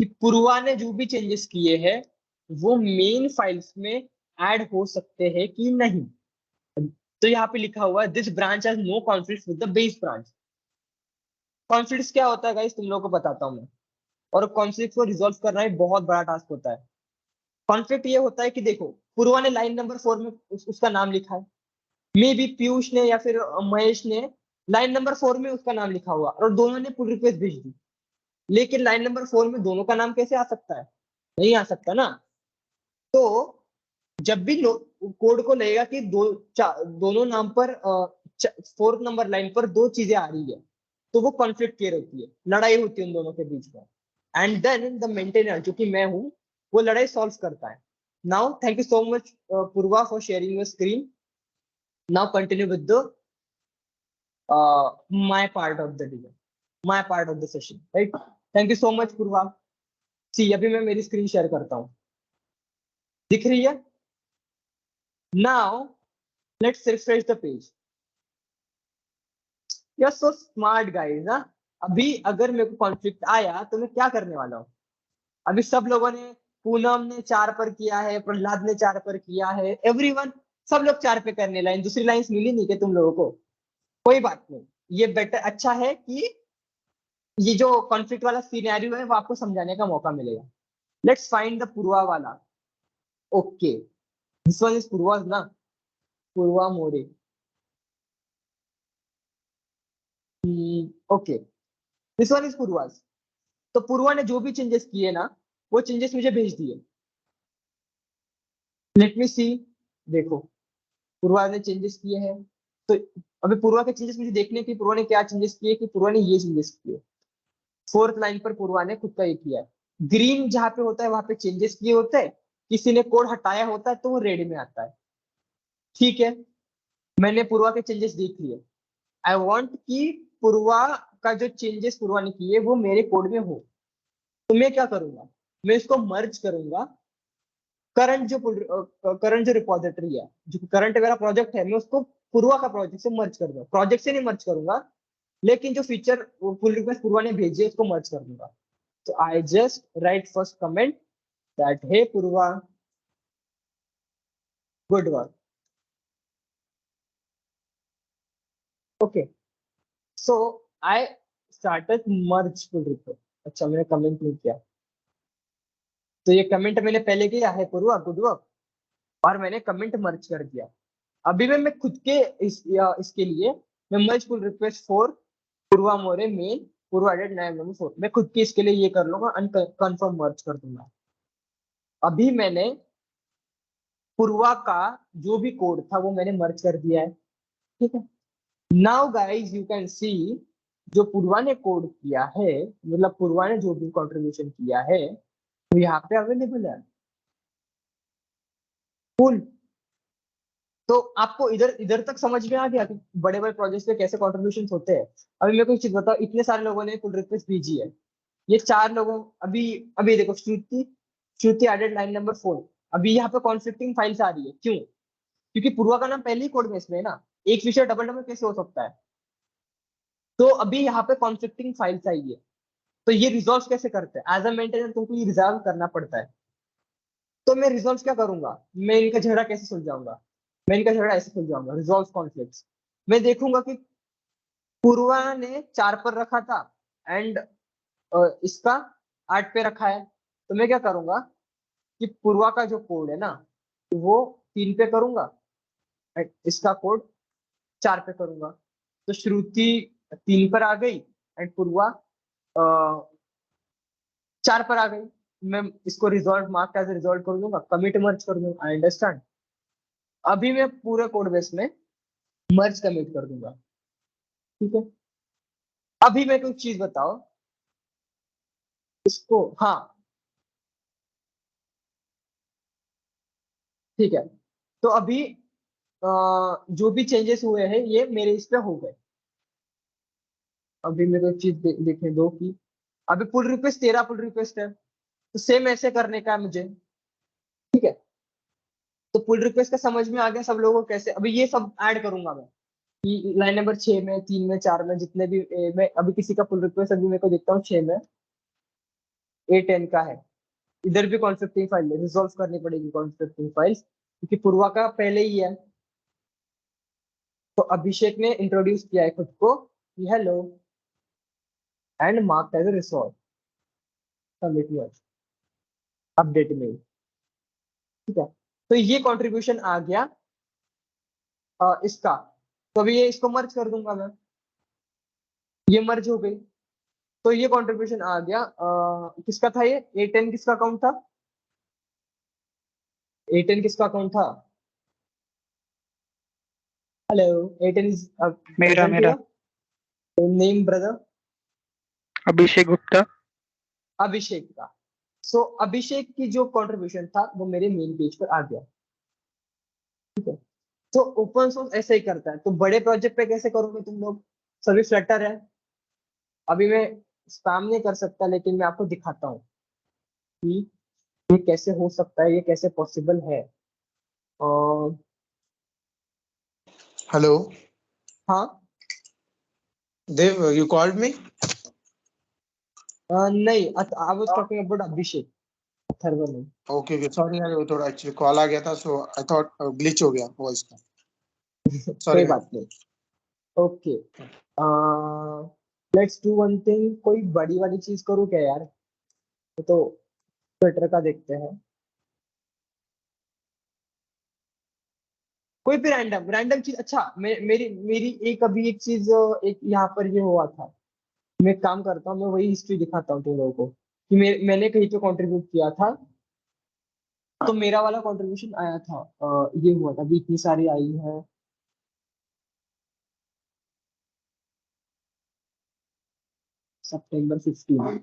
कि पूर्वा ने जो भी चेंजेस किए हैं वो मेन फाइल्स में ऐड हो सकते हैं कि नहीं। तो यहाँ पे लिखा हुआ है this branch has no conflict with the base branch. Conflict क्या होता है गाइस, तुम लोगों को बताता हूँ मैं। और कॉन्फ्लिक्ट को रिजोल्व करना एक बहुत बड़ा टास्क होता है। कॉन्फ्लिक्ट ये होता है कि देखो पूर्वा ने लाइन नंबर 4 में उसका नाम लिखा है, मे बी पीयूष ने या फिर महेश ने लाइन नंबर 4 में उसका नाम लिखा हुआ, और दोनों ने पुल रिक्वेस्ट भेज दी। लेकिन लाइन नंबर 4 में दोनों का नाम कैसे आ सकता है, नहीं आ सकता ना। तो जब भी कोड को लगेगा कि दोनों नाम पर 4th नंबर लाइन पर 2 चीजें आ रही है, तो वो कॉन्फ्लिक्ट क्लियर होती है, लड़ाई होती है उन दोनों के बीच में। एंड देन द मेंटेनर जो कि मैं हूं वो लड़ाई सॉल्व करता है। Now thank you so much Purva for sharing your screen. Now continue with the my part of the day, my part of the session, right? Thank you so much पूर्वा। सी अभी मैं मेरी स्क्रीन शेयर करता हूँ, दिख रही है? Now let's refresh the page. You're so smart guys, ना? अभी अगर मेरे को कॉन्फ्लिक्ट आया तो मैं क्या करने वाला हूँ? अभी सब लोगों ने, पूनम ने 4 पर किया है, प्रहलाद ने 4 पर किया है, एवरीवन सब लोग 4 पे करने लाइन, दूसरी लाइंस मिली नहीं क्या तुम लोगों को? कोई बात नहीं, ये बेटर अच्छा है कि ये जो कॉन्फ्लिक्ट वाला सिनेरियो है वो आपको समझाने का मौका मिलेगा। लेट्स फाइंड द पूर्वा वाला। ओके, दिस वन इज पूर्वा ना, पूर्वा मोरे। ओके, दिस वन इज पूर्वा। तो पूर्वा ने जो भी चेंजेस किए ना वो चेंजेस मुझे भेज दिए। लेट मी सी, देखो पूर्वा ने चेंजेस किए हैं, तो अभी पूर्वा के चेंजेस मुझे देखने की पूर्वा ने क्या चेंजेस किए, कि पूर्वा ने ये चेंजेस किए। 4th लाइन पर पूर्वा ने खुद का ये किया है। ग्रीन जहां पे होता है वहां पे चेंजेस किए होते हैं, किसी ने कोड हटाया होता है तो वो रेड में आता है। ठीक है, मैंने पूर्वा के चेंजेस देख लिए। आई वांट कि पूर्वा का जो चेंजेस पूर्वा ने किए वो मेरे कोड में हो, तो मैं क्या करूंगा, मैं इसको मर्ज करूंगा। करंट जो रिपोजिटरी है, जो करंट मेरा प्रोजेक्ट है, मैं उसको पूर्वा का प्रोजेक्ट से मर्ज कर दूंगा। प्रोजेक्ट से नहीं मर्ज करूंगा, लेकिन जो फीचर पुल रिक्वेस्ट पूर्वा ने भेजी है उसको मर्ज कर दूंगा। तो I just write first comment that hey Purva, good work. Okay, so I started merge pull request. अच्छा मैंने कमेंट नहीं किया, तो ये कमेंट मैंने पहले किया है पूर्वा, गुड वर्क, और मैंने कमेंट मर्ज कर दिया। अभी मैं खुद के इसके लिए मैं merge pull request for Purva More main Purva added 9 मैं खुद के इसके लिए ये कर लूंगा, अनकंफर्म मर्ज कर दूंगा। अभी मैंने पूर्वा का जो भी कोड था वो मैंने मर्ज कर दिया है, ठीक है। Now guys you can see जो पूर्वा ने कोड किया है, मतलब पूर्वा ने जो भी कंट्रीब्यूशन किया है वो यहाँ पे अवेलेबल है फुल। तो आपको इधर इधर तक समझ में आ गया कि बड़े बड़े प्रोजेक्ट्स में कैसे कॉन्ट्रीब्यूशन होते हैं। अभी मेरे को एक चीज बताओ, इतने सारे लोगों ने पुल रिक्वेस्ट भेजी है, ये 4 लोगों, अभी अभी देखो श्रुति एडेड लाइन नंबर 4, अभी यहाँ पे कॉन्फ्लिक्टिंग फाइल्स आ रही है, क्यों? क्योंकि पूर्वा का नाम पहले ही कोड बेस में है ना, एक विषय डबल डबल कैसे हो सकता है? तो अभी यहाँ पे कॉन्फ्लिक्टिंग फाइल्स आई है, तो ये रिजॉल्व कैसे करते हैं? एज अ मेंटेनर तुमको ये रिजॉल्व करना पड़ता है। तो मैं रिजॉल्व क्या करूंगा, मैं इनका झगड़ा कैसे सुलझाऊंगा? मैं इनका झगड़ा ऐसे सुलझाऊंगा, रिजॉल्व कॉन्फ्लिक्ट्स। मैं देखूंगा कि पूर्वा ने 4 पर रखा था एंड इसका 8 पे रखा है, तो मैं क्या करूंगा कि पूर्वा का जो कोड है ना वो 3 पे करूंगा and इसका कोड 4 पे करूंगा। तो श्रुति 3 पर आ गई एंड पूर्वा 4 पर आ गई। मैं इसको रिजॉल्व मार्क एज रिजॉल्व कर दूंगा, कमिट मर्ज कर दूंगा, आई अंडरस्टैंड। अभी मैं पूरे कोड बेस में मर्ज कमिट कर दूंगा, ठीक है। अभी मैं कुछ चीज बताओ इसको, हाँ ठीक है। तो अभी जो भी चेंजेस हुए हैं ये मेरे इस पे हो गए। अभी मेरे को एक चीज देखने दो कि अभी पुल रिक्वेस्ट 13 पुल रिक्वेस्ट है, तो सेम ऐसे करने का है मुझे, ठीक है। तो पुल रिक्वेस्ट का समझ में आ गया सब लोगों को कैसे? अभी ये सब ऐड करूंगा मैं कि लाइन नंबर 6 में, 3 में, 4 में, जितने भी मैं अभी किसी का पुल रिक्वेस्ट अभी मेरे को देखता हूँ 6 में, A10 का है, इधर भी कॉन्फ्लिक्टिंग फाइल है, रिजॉल्व करनी पड़ेगी कॉन्फ्लिक्टिंग फाइल्स, क्योंकि पूर्वा का पहले ही है। तो अभिषेक ने इंट्रोड्यूस किया है खुद को कि hello and mark as resolve, submit merge, update में, ठीक है। तो ये कंट्रीब्यूशन आ गया इसका, तो अभी ये इसको मर्ज कर दूंगा मैं, ये मर्ज हो गई। तो ये कंट्रीब्यूशन आ गया किसका था? ये A10 किसका अकाउंट था? A10 किसका अकाउंट था? हेलो, A10 इज मेरा नेम ब्रदर अभिषेक गुप्ता। अभिषेक का। सो अभिषेक की जो कंट्रीब्यूशन था वो मेरे मेन पेज पर आ गया, ठीक है। तो ओपन सोर्स ऐसे ही करता है। तो बड़े प्रोजेक्ट पे कैसे करोगे तुम लोग? सभी फ्लटर है। अभी मैं स्पैम नहीं कर सकता, लेकिन मैं आपको दिखाता हूँ कि ये कैसे हो सकता है, ये कैसे पॉसिबल है। और Hello, हाँ Dev, you called me? नहीं, आई वाज टॉकिंग अबाउट अभिषेक अथर्व में। Okay, okay. Sorry यार, वो थोड़ा actually call आ गया था, so I thought glitch हो गया वॉइस का. कोई Sorry. बात नहीं, okay. Let's do one thing, कोई बड़ी वाली चीज करूँ क्या यार? तो ट्विटर का देखते हैं, कोई भी रैंडम चीज। अच्छा मेरी मेरी एक अभी एक चीज, एक यहाँ पर ये हुआ था। मैं एक काम करता हूँ, मैं वही हिस्ट्री दिखाता हूँ तुम लोगों को कि मैंने कहीं पे कंट्रीब्यूट किया था, तो मेरा वाला कंट्रीब्यूशन आया था, ये हुआ था। अभी इतनी सारी आई है, September 15।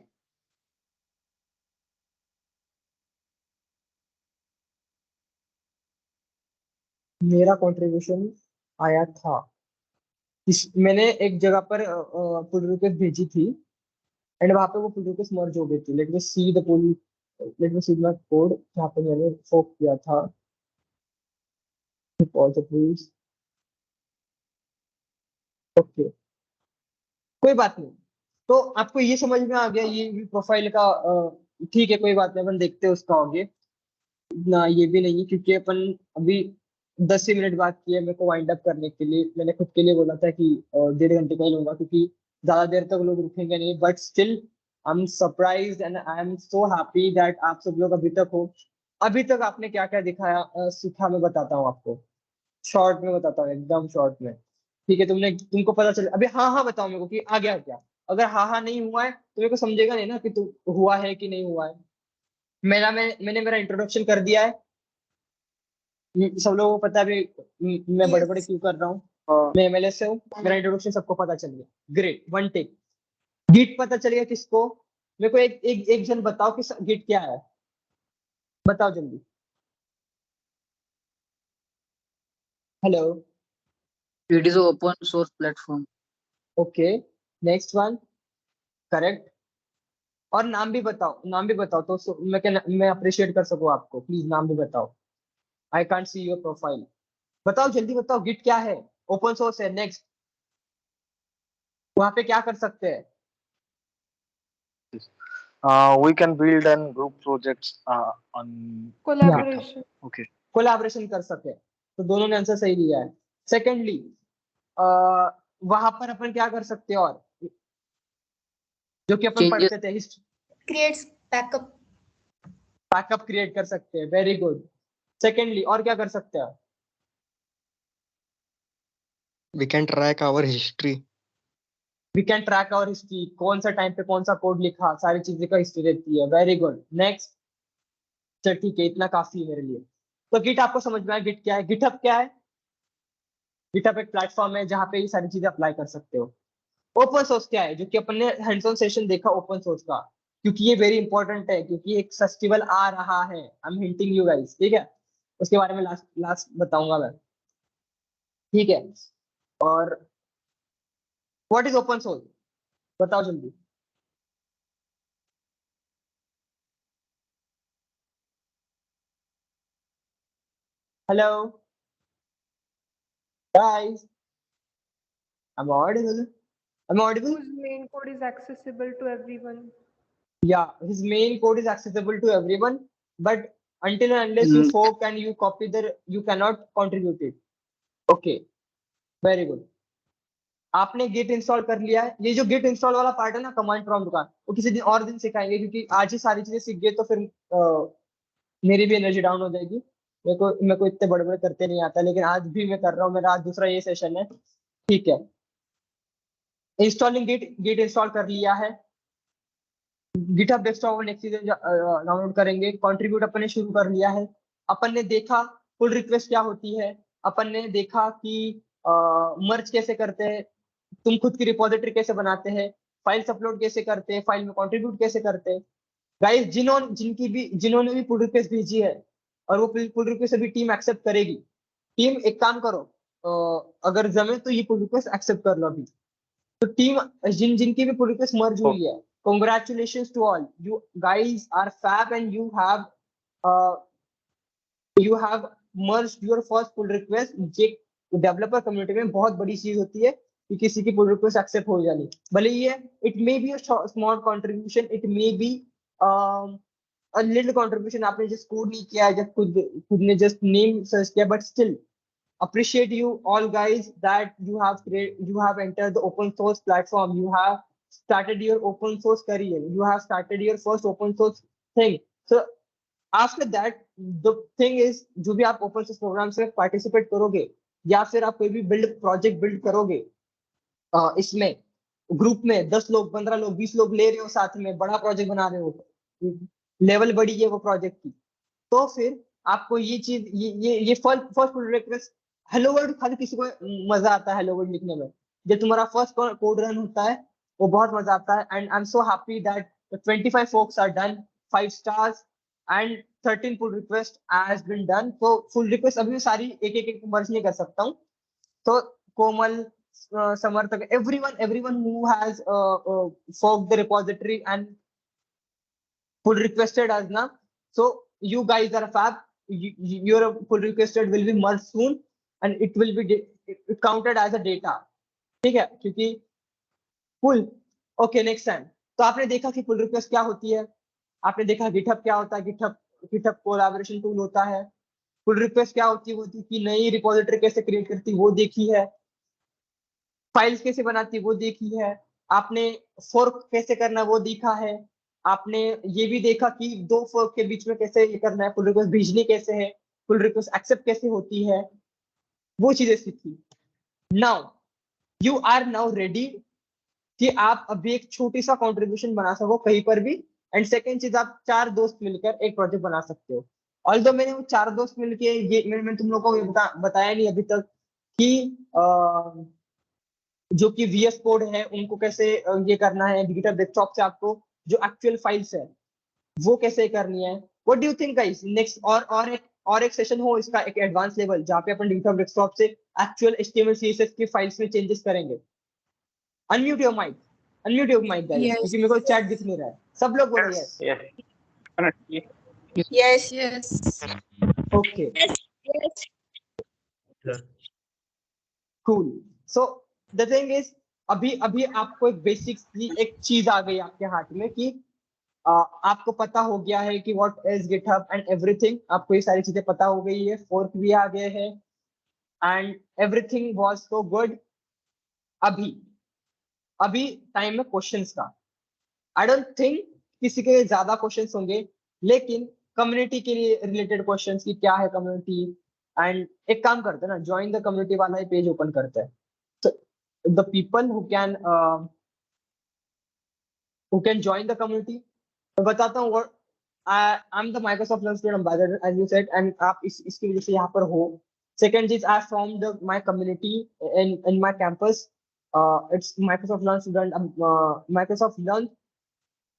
मेरा कंट्रीब्यूशन आया था मैंने एक जगह पर पुल रिक्वेस्ट भेजी थी एंड वहां पे वो पुल रिक्वेस्ट मर्ज हो गई थी। Let me see the pull, let me see my code जहाँ पे मैंने फोक किया था रिपॉजिटरीज। ओके, कोई बात नहीं। तो आपको ये समझ में आ गया ये प्रोफाइल का, ठीक है, कोई बात नहीं, अपन देखते हैं उसका आगे ना। ये भी नहीं, क्योंकि अपन अभी 10 ही मिनट बात किए। मेरे को वाइंड अप करने के लिए मैंने खुद के लिए बोला था कि 1.5 घंटे का ही लूंगा, क्योंकि ज्यादा देर तक लोग रुकेंगे नहीं, but still I am surprised and I am so happy that आप सब लोग अभी तक हो। अभी तक आपने क्या क्या दिखाया सीखा, मैं बताता हूँ आपको, शॉर्ट में बताता हूँ, एकदम शॉर्ट में। ठीक है, तुमको पता चले अभी, हाँ हाँ बताओ मेरे को कि आ गया क्या। अगर हाँ हाँ नहीं हुआ है तो मेरे को समझेगा नहीं ना कि तू हुआ है कि नहीं हुआ है। मैंने मेरा इंट्रोडक्शन कर दिया है, सब लोगों को पता है अभी मैं बड़े बड़े Yes. क्यों कर रहा हूँ। हाँ, मैं एमएलए से हूँ, मेरा इंट्रोडक्शन सबको पता चल गया, ग्रेट, वन टेक। गिट पता चल गया किसको? मेरे को एक जन बताओ कि गिट क्या है, बताओ जल्दी। Hello, It is an open source platform. Okay, next one, correct. और नाम भी बताओ, नाम भी बताओ तो मैं अप्रिशिएट कर सकूं आपको, प्लीज नाम भी बताओ। I can't see your profile, बताओ जल्दी बताओ, गिट क्या है? ओपन सोर्स है, नेक्स्ट। वहां पे क्या कर सकते हैं? we can build and group projects on Collaboration. okay. Collaboration कर सके, तो दोनों ने आंसर सही दिया है। सेकेंडली, वहां पर अपन क्या कर सकते हैं और जो कि अपन Changes. पढ़ते थे, Creates backup. बैकअप क्रिएट कर सकते हैं, वेरी गुड। सेकेंडली और क्या कर सकते हैं? We can track our history. We can track our history, कौन सा टाइम पे कौन सा कोड लिखा, सारी चीजें का हिस्ट्री रहती है, वेरी गुड, नेक्स्ट। चल ठीक है, इतना काफी है मेरे लिए। तो गिट आपको समझ में आया, गिट क्या है? गिटहब क्या है? गिटहब एक प्लेटफॉर्म है जहाँ पे ये सारी चीजें अप्लाई कर सकते हो। ओपन सोर्स क्या है? जो कि अपन ने हैंड्स ऑन सेशन देखा ओपन सोर्स का, क्योंकि ये वेरी इंपॉर्टेंट है, क्योंकि एक फेस्टिवल आ रहा है, I am hinting you guys, ठीक है? उसके बारे में लास्ट लास्ट बताऊंगा मैं, ठीक है? और व्हाट इज ओपन सोर्स, बताओ जल्दी। Hello guys, I'm audible. I'm audible. Whose main code is accessible to everyone. Yeah, his main code is accessible to everyone, but until and unless you fork and you copy you cannot contribute it. Okay, very good. आपने git install कर लिया है। ये जो git install वाला part है ना command prompt का, वो किसी दिन और दिन सिखाएंगे, क्योंकि आज ही सारी चीजें सीख गए तो फिर मेरी भी एनर्जी डाउन हो जाएगी। मेरे को इतने बड़े बड़े करते नहीं आता, लेकिन आज भी मैं कर रहा हूँ, मेरा आज दूसरा ये सेशन है, ठीक है? इंस्टॉलिंग गिट इंस्टॉल कर लिया है, गिटहब डेस्कटॉप और नेक्स्ट चीजें डाउनलोड करेंगे। कंट्रीब्यूट अपन ने शुरू कर लिया है। अपन ने देखा पुल रिक्वेस्ट क्या होती है, अपन ने देखा कि मर्ज कैसे करते हैं, तुम खुद की रिपोजिटरी कैसे बनाते हैं, फाइल्स अपलोड कैसे करते हैं, फाइल में कंट्रीब्यूट कैसे करते हैं। गाइस, जिन्होंने भी पुल रिक्वेस्ट भेजी है और वो पुल रिक्वेस्ट अभी टीम एक्सेप्ट करेगी, टीम एक काम करो, अगर जमे तो ये पुल रिक्वेस्ट एक्सेप्ट कर लो अभी। तो टीम जिनकी भी पुल रिक्वेस्ट मर्ज हुई है, congratulations to all, you guys are fab and you have merged your first pull request। ये डेवलपर कम्युनिटी में बहुत बड़ी चीज होती है कि किसी की पुल रिक्वेस्ट एक्सेप्ट हो जानी, भले ये it may be a small contribution, it may be a little contribution, आपने जस्ट कोड नहीं किया है, जब खुद ने जस्ट नेम सर्च किया, but still appreciate you all guys that you have entered the open source platform, you have started your open source career, you have started your first open source thing। So after that the thing is, जो भी आप open source programs में participate करोगे या फिर आप कोई भी project build करोगे, इसमें ग्रुप में 10 लोग 15 लोग 20 लोग ले रहे हो, साथ में बड़ा प्रोजेक्ट बना रहे हो, लेवल बड़ी है वो प्रोजेक्ट की, तो फिर आपको ये चीज ये फर्स्ट रिक्वेस्ट हेलो वर्ल्ड, खाली किसी को मजा आता है हेलो वर्ल्ड लिखने में, जब तुम्हारा फर्स्ट कोड रन होता है वो बहुत मजा आता है। And I am so happy that 25 folks are done, 5 stars and 13 pull request has been done। तो फुल रिक्वेस्ट अभी सारी एक मर्ज नहीं कर सकता हूँ, तो कोमल, समर्थक, everyone who has forked the repository and pull requested us now, so you guys are fab, your pull requested will be merged soon and it will be counted as a data, ठीक है? क्योंकि पुल, okay, next time. तो आपने देखा कि pull request क्या होती है, आपने देखा गिटहब क्या होता है, गिटहब कोलैबोरेशन टूल होता है। पुल रिक्वेस्ट क्या होती है, वो देखी, नई रिपोजिटरी कैसे क्रिएट करती वो देखी है, फाइल्स कैसे बनाती वो देखी है। आपने फोर्क कैसे करना वो देखा है, आपने ये भी देखा कि दो फोर्क के बीच में कैसे ये करना है, पुल रिक्वेस्ट भेजनी कैसे है, पुल रिक्वेस्ट एक्सेप्ट कैसे होती है, वो चीजें सीखी। Now you are now ready कि आप अभी एक छोटी सा कंट्रीब्यूशन बना सको कहीं पर भी। एंड सेकंड चीज, आप 4 दोस्त मिलकर एक प्रोजेक्ट बना सकते हो। ऑल्दो मैंने वो 4 दोस्त मिलके ये मैंने तुम लोगों को ये बताया नहीं अभी तक कि जो कि VS कोड है उनको कैसे ये करना है, गिटहब डेस्कटॉप से आपको जो एक्चुअल फाइल्स है वो कैसे करनी है। What do you think guys, next और एक सेशन हो इसका, एक एडवांस लेवल जहाँ पे अपन गिटहब डेस्कटॉप से एक्चुअल HTML CSS की फाइल्स में चेंजेस करेंगे। Unmute your mic, unmute your mic guys, Yes. क्योंकि मेरे को चैट दिख नहीं रहा है। सब लोग बोलो yes. Yes. Yes. Okay cool. So the thing is, अभी अभी आपको एक बेसिक सी एक चीज आ गई आपके हाथ में कि आपको पता हो गया है कि what is GitHub and everything, आपको ये सारी चीजें पता हो गई है, फोर्क भी आ गए हैं and everything was so good. अभी अभी टाइम है क्वेश्चंस का। आई डोंट थिंक किसी के ज्यादा क्वेश्चंस होंगे, लेकिन कम्युनिटी के लिए रिलेटेड क्वेश्चंस की क्या है कम्युनिटी। एंड एक काम करते हैं ना, ज्वाइन द कम्युनिटी वाला ही पेज ओपन करते हैं। So the people who can join the community, मैं बताता हूँ what I'm the Microsoft Learn Student Ambassador as you said, and आप इसकी वजह से यहाँ पर हो। Second is I formed my community in my campus. It's Microsoft Learn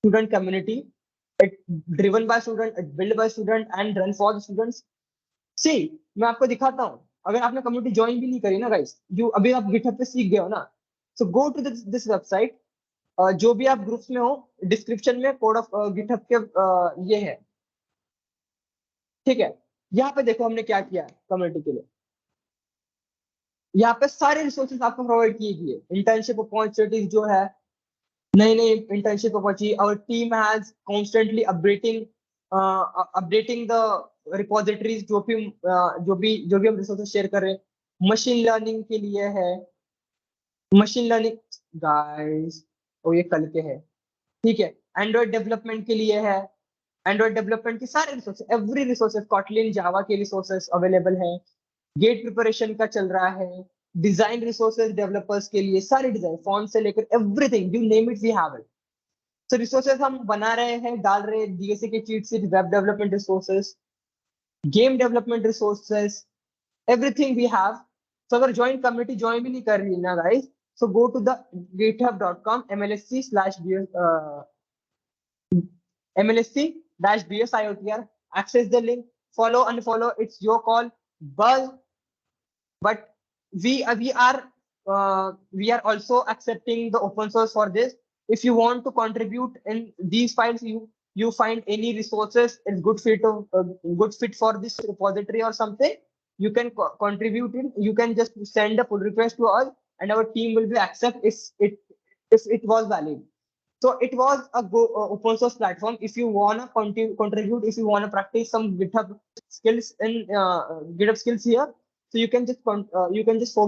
Student community. It driven by student, it built by student and run for the students. See, मैं आपको दिखाता हूँ। अगर आपने कम्युनिटी ज्वाइन भी नहीं करी ना गाइस, जो अभी आप गिटहब पे सीख गए हो ना, सो गो टू दिस वेबसाइट। जो भी आप ग्रुप्स में हो, डिस्क्रिप्शन में कोड ऑफ गिटहब के ये है, ठीक है। यहाँ पे देखो हमने क्या किया कम्युनिटी के लिए। यहाँ पे सारे रिसोर्सेज आपको प्रोवाइड किए गए, इंटर्नशिप अपॉर्चुनिटीज जो है, नई नई internship opportunity. Our team has constantly updating the repositories, जो भी हम रिसोर्सेज शेयर कर रहे हैं। मशीन लर्निंग के लिए है, मशीन लर्निंग गाइस, और ये कल के है, ठीक है। एंड्रॉइड डेवलपमेंट के लिए है, एंड्रॉइड डेवलपमेंट के सारे रिसोर्सेज, एवरी रिसोर्सेज, कॉटलिन जावा के रिसोर्सेज अवेलेबल है। गेट प्रिपरेशन का चल रहा है, डिजाइन रिसोर्सेज डेवलपर्स के लिए, सारे डिजाइन फॉन्ट से लेकर everything you name it we have it. So resources हम बना रहे हैं, डाल रहे हैं, DSA के cheat sheet, web development resources, game development resources, everything we have. So अगर ज्वाइन कम्युनिटी ज्वाइन भी नहीं कर रही ना guys, so go to the github.com MLSC-BSIOTR, access the link, follow, unfollow, it's your call, but we are also accepting the open source for this. If you want to contribute in these files, you find any resources, it's good fit for this repository or something, you can contribute in, you can just send a pull request to us and our team will be accept if it was valid. So it was a open source platform. If you want to contribute, if you want to practice some GitHub skills in GitHub skills here, so you can just fork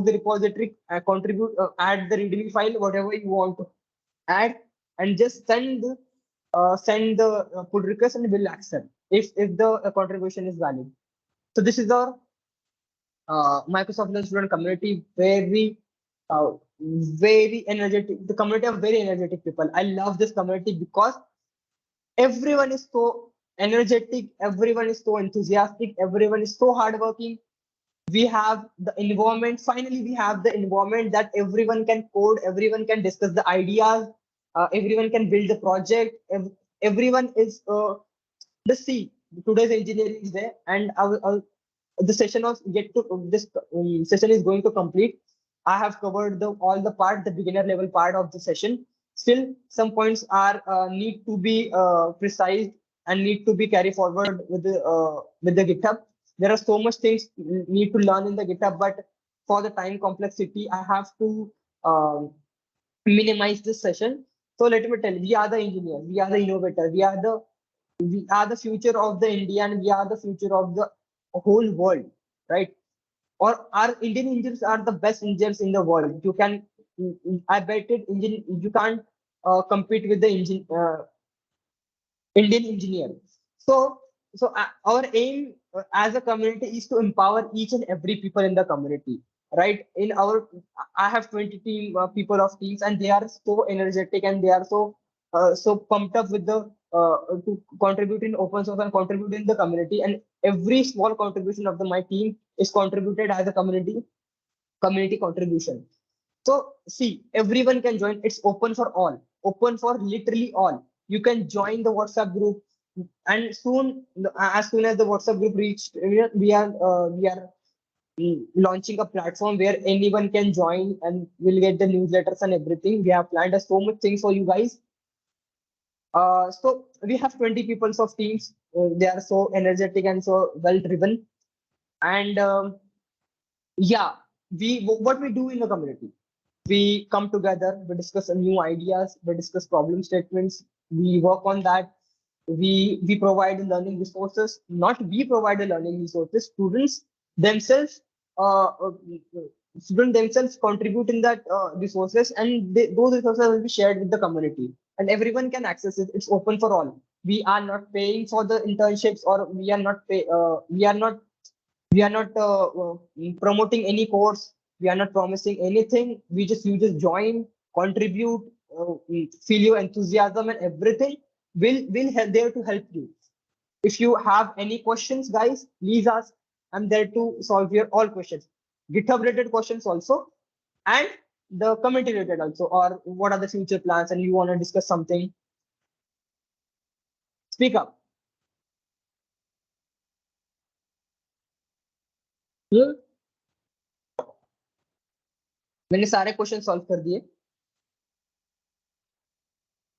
the repository, contribute, add the readme file, whatever you want to add, and just send the pull request and we'll accept if the contribution is valid. So this is our Microsoft Learn Student community, very energetic. The community of very energetic people. I love this community because everyone is so energetic, everyone is so enthusiastic, everyone is so hardworking. We have the environment, finally we have the environment that everyone can code, everyone can discuss the ideas, everyone can build the project, everyone is the C. Today's engineering is there, and the session is going to complete. I have covered all the part, the beginner level part of the session. Still, some points are need to be precise and need to be carried forward with the GitHub. There are so much things need to learn in the GitHub, but for the time complexity, I have to minimize this session. So let me tell you, we are the engineers, we are the innovators, we are the future of the India, and we are the future of the whole world, right? Or our Indian engineers are the best engineers in the world. You can I bet it you can't compete with the Indian engineer. So, our aim as a community is to empower each and every people in the community, right? I have 20 people of teams, and they are so energetic and they are so pumped up with the to contribute in open source and contribute in the community. And every small contribution of my team is contributed as a community contribution. So see, everyone can join. It's open for all, open for literally all. You can join the WhatsApp group, and as soon as the WhatsApp group reached, we are launching a platform where anyone can join and will get the newsletters and everything. We have planned so much things for you guys. So we have 20 people of teams. They are so energetic and so well driven. And yeah, what we do in the community, we come together, we discuss new ideas, we discuss problem statements, we work on that. We provide learning resources. Not we provide the learning resources. Themselves uh, uh, students themselves contribute in that resources, and those resources will be shared with the community, and everyone can access it. It's open for all. We are not paying for the internships, or we are not promoting any course. We are not promising anything. You just join, contribute, feel your enthusiasm, and everything will help there to help you. If you have any questions, guys, please ask. I'm there to solve your all questions, GitHub related questions also, and the community related also, or what are the future plans, and you want to discuss something. Speak up. मैंने सारे question solve कर दिए.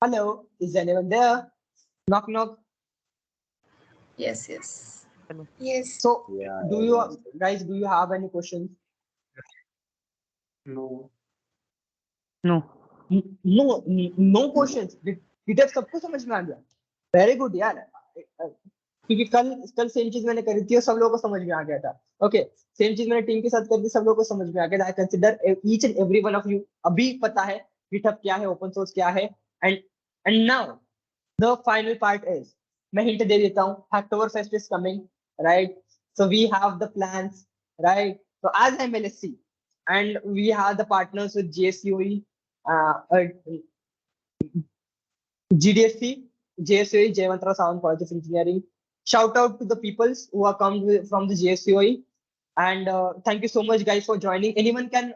Hello, is anyone there? Knock knock. Yes. Yes. So do you have any questions? No. No. No questions. GitHub सबको समझ में आ गया. Very good यार. क्योंकि कल सेम चीज मैंने करी थी और सब लोगों को समझ में आ गया था. ओके, सेम चीज मैंने टीम के साथ कर दी, सब लोगों को समझ में आ गया. I consider each and every one of you अभी पता है GitHub क्या है, ओपन सोर्स क्या है. And now the final part is, मैं हिंट दे देता हूँ. Hacktoberfest is coming, right? So we have the plans, right? So as MLSC, and we have the partners with JSCOE, GDSC, JSCOE, Jayavantara Sawant College of Engineering. Shout out to the peoples who are come from the JSCOE, and thank you so much, guys, for joining. Anyone can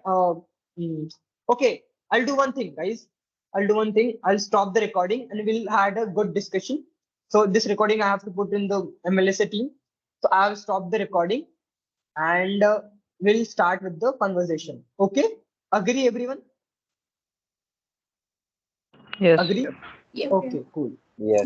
okay, I'll do one thing, guys. I'll stop the recording and we'll had a good discussion. So this recording I have to put in the MLSA team. So I'll stop the recording and we'll start with the conversation. Okay? Agree, everyone? Yes. Agree? Yeah. Okay, cool. Yes.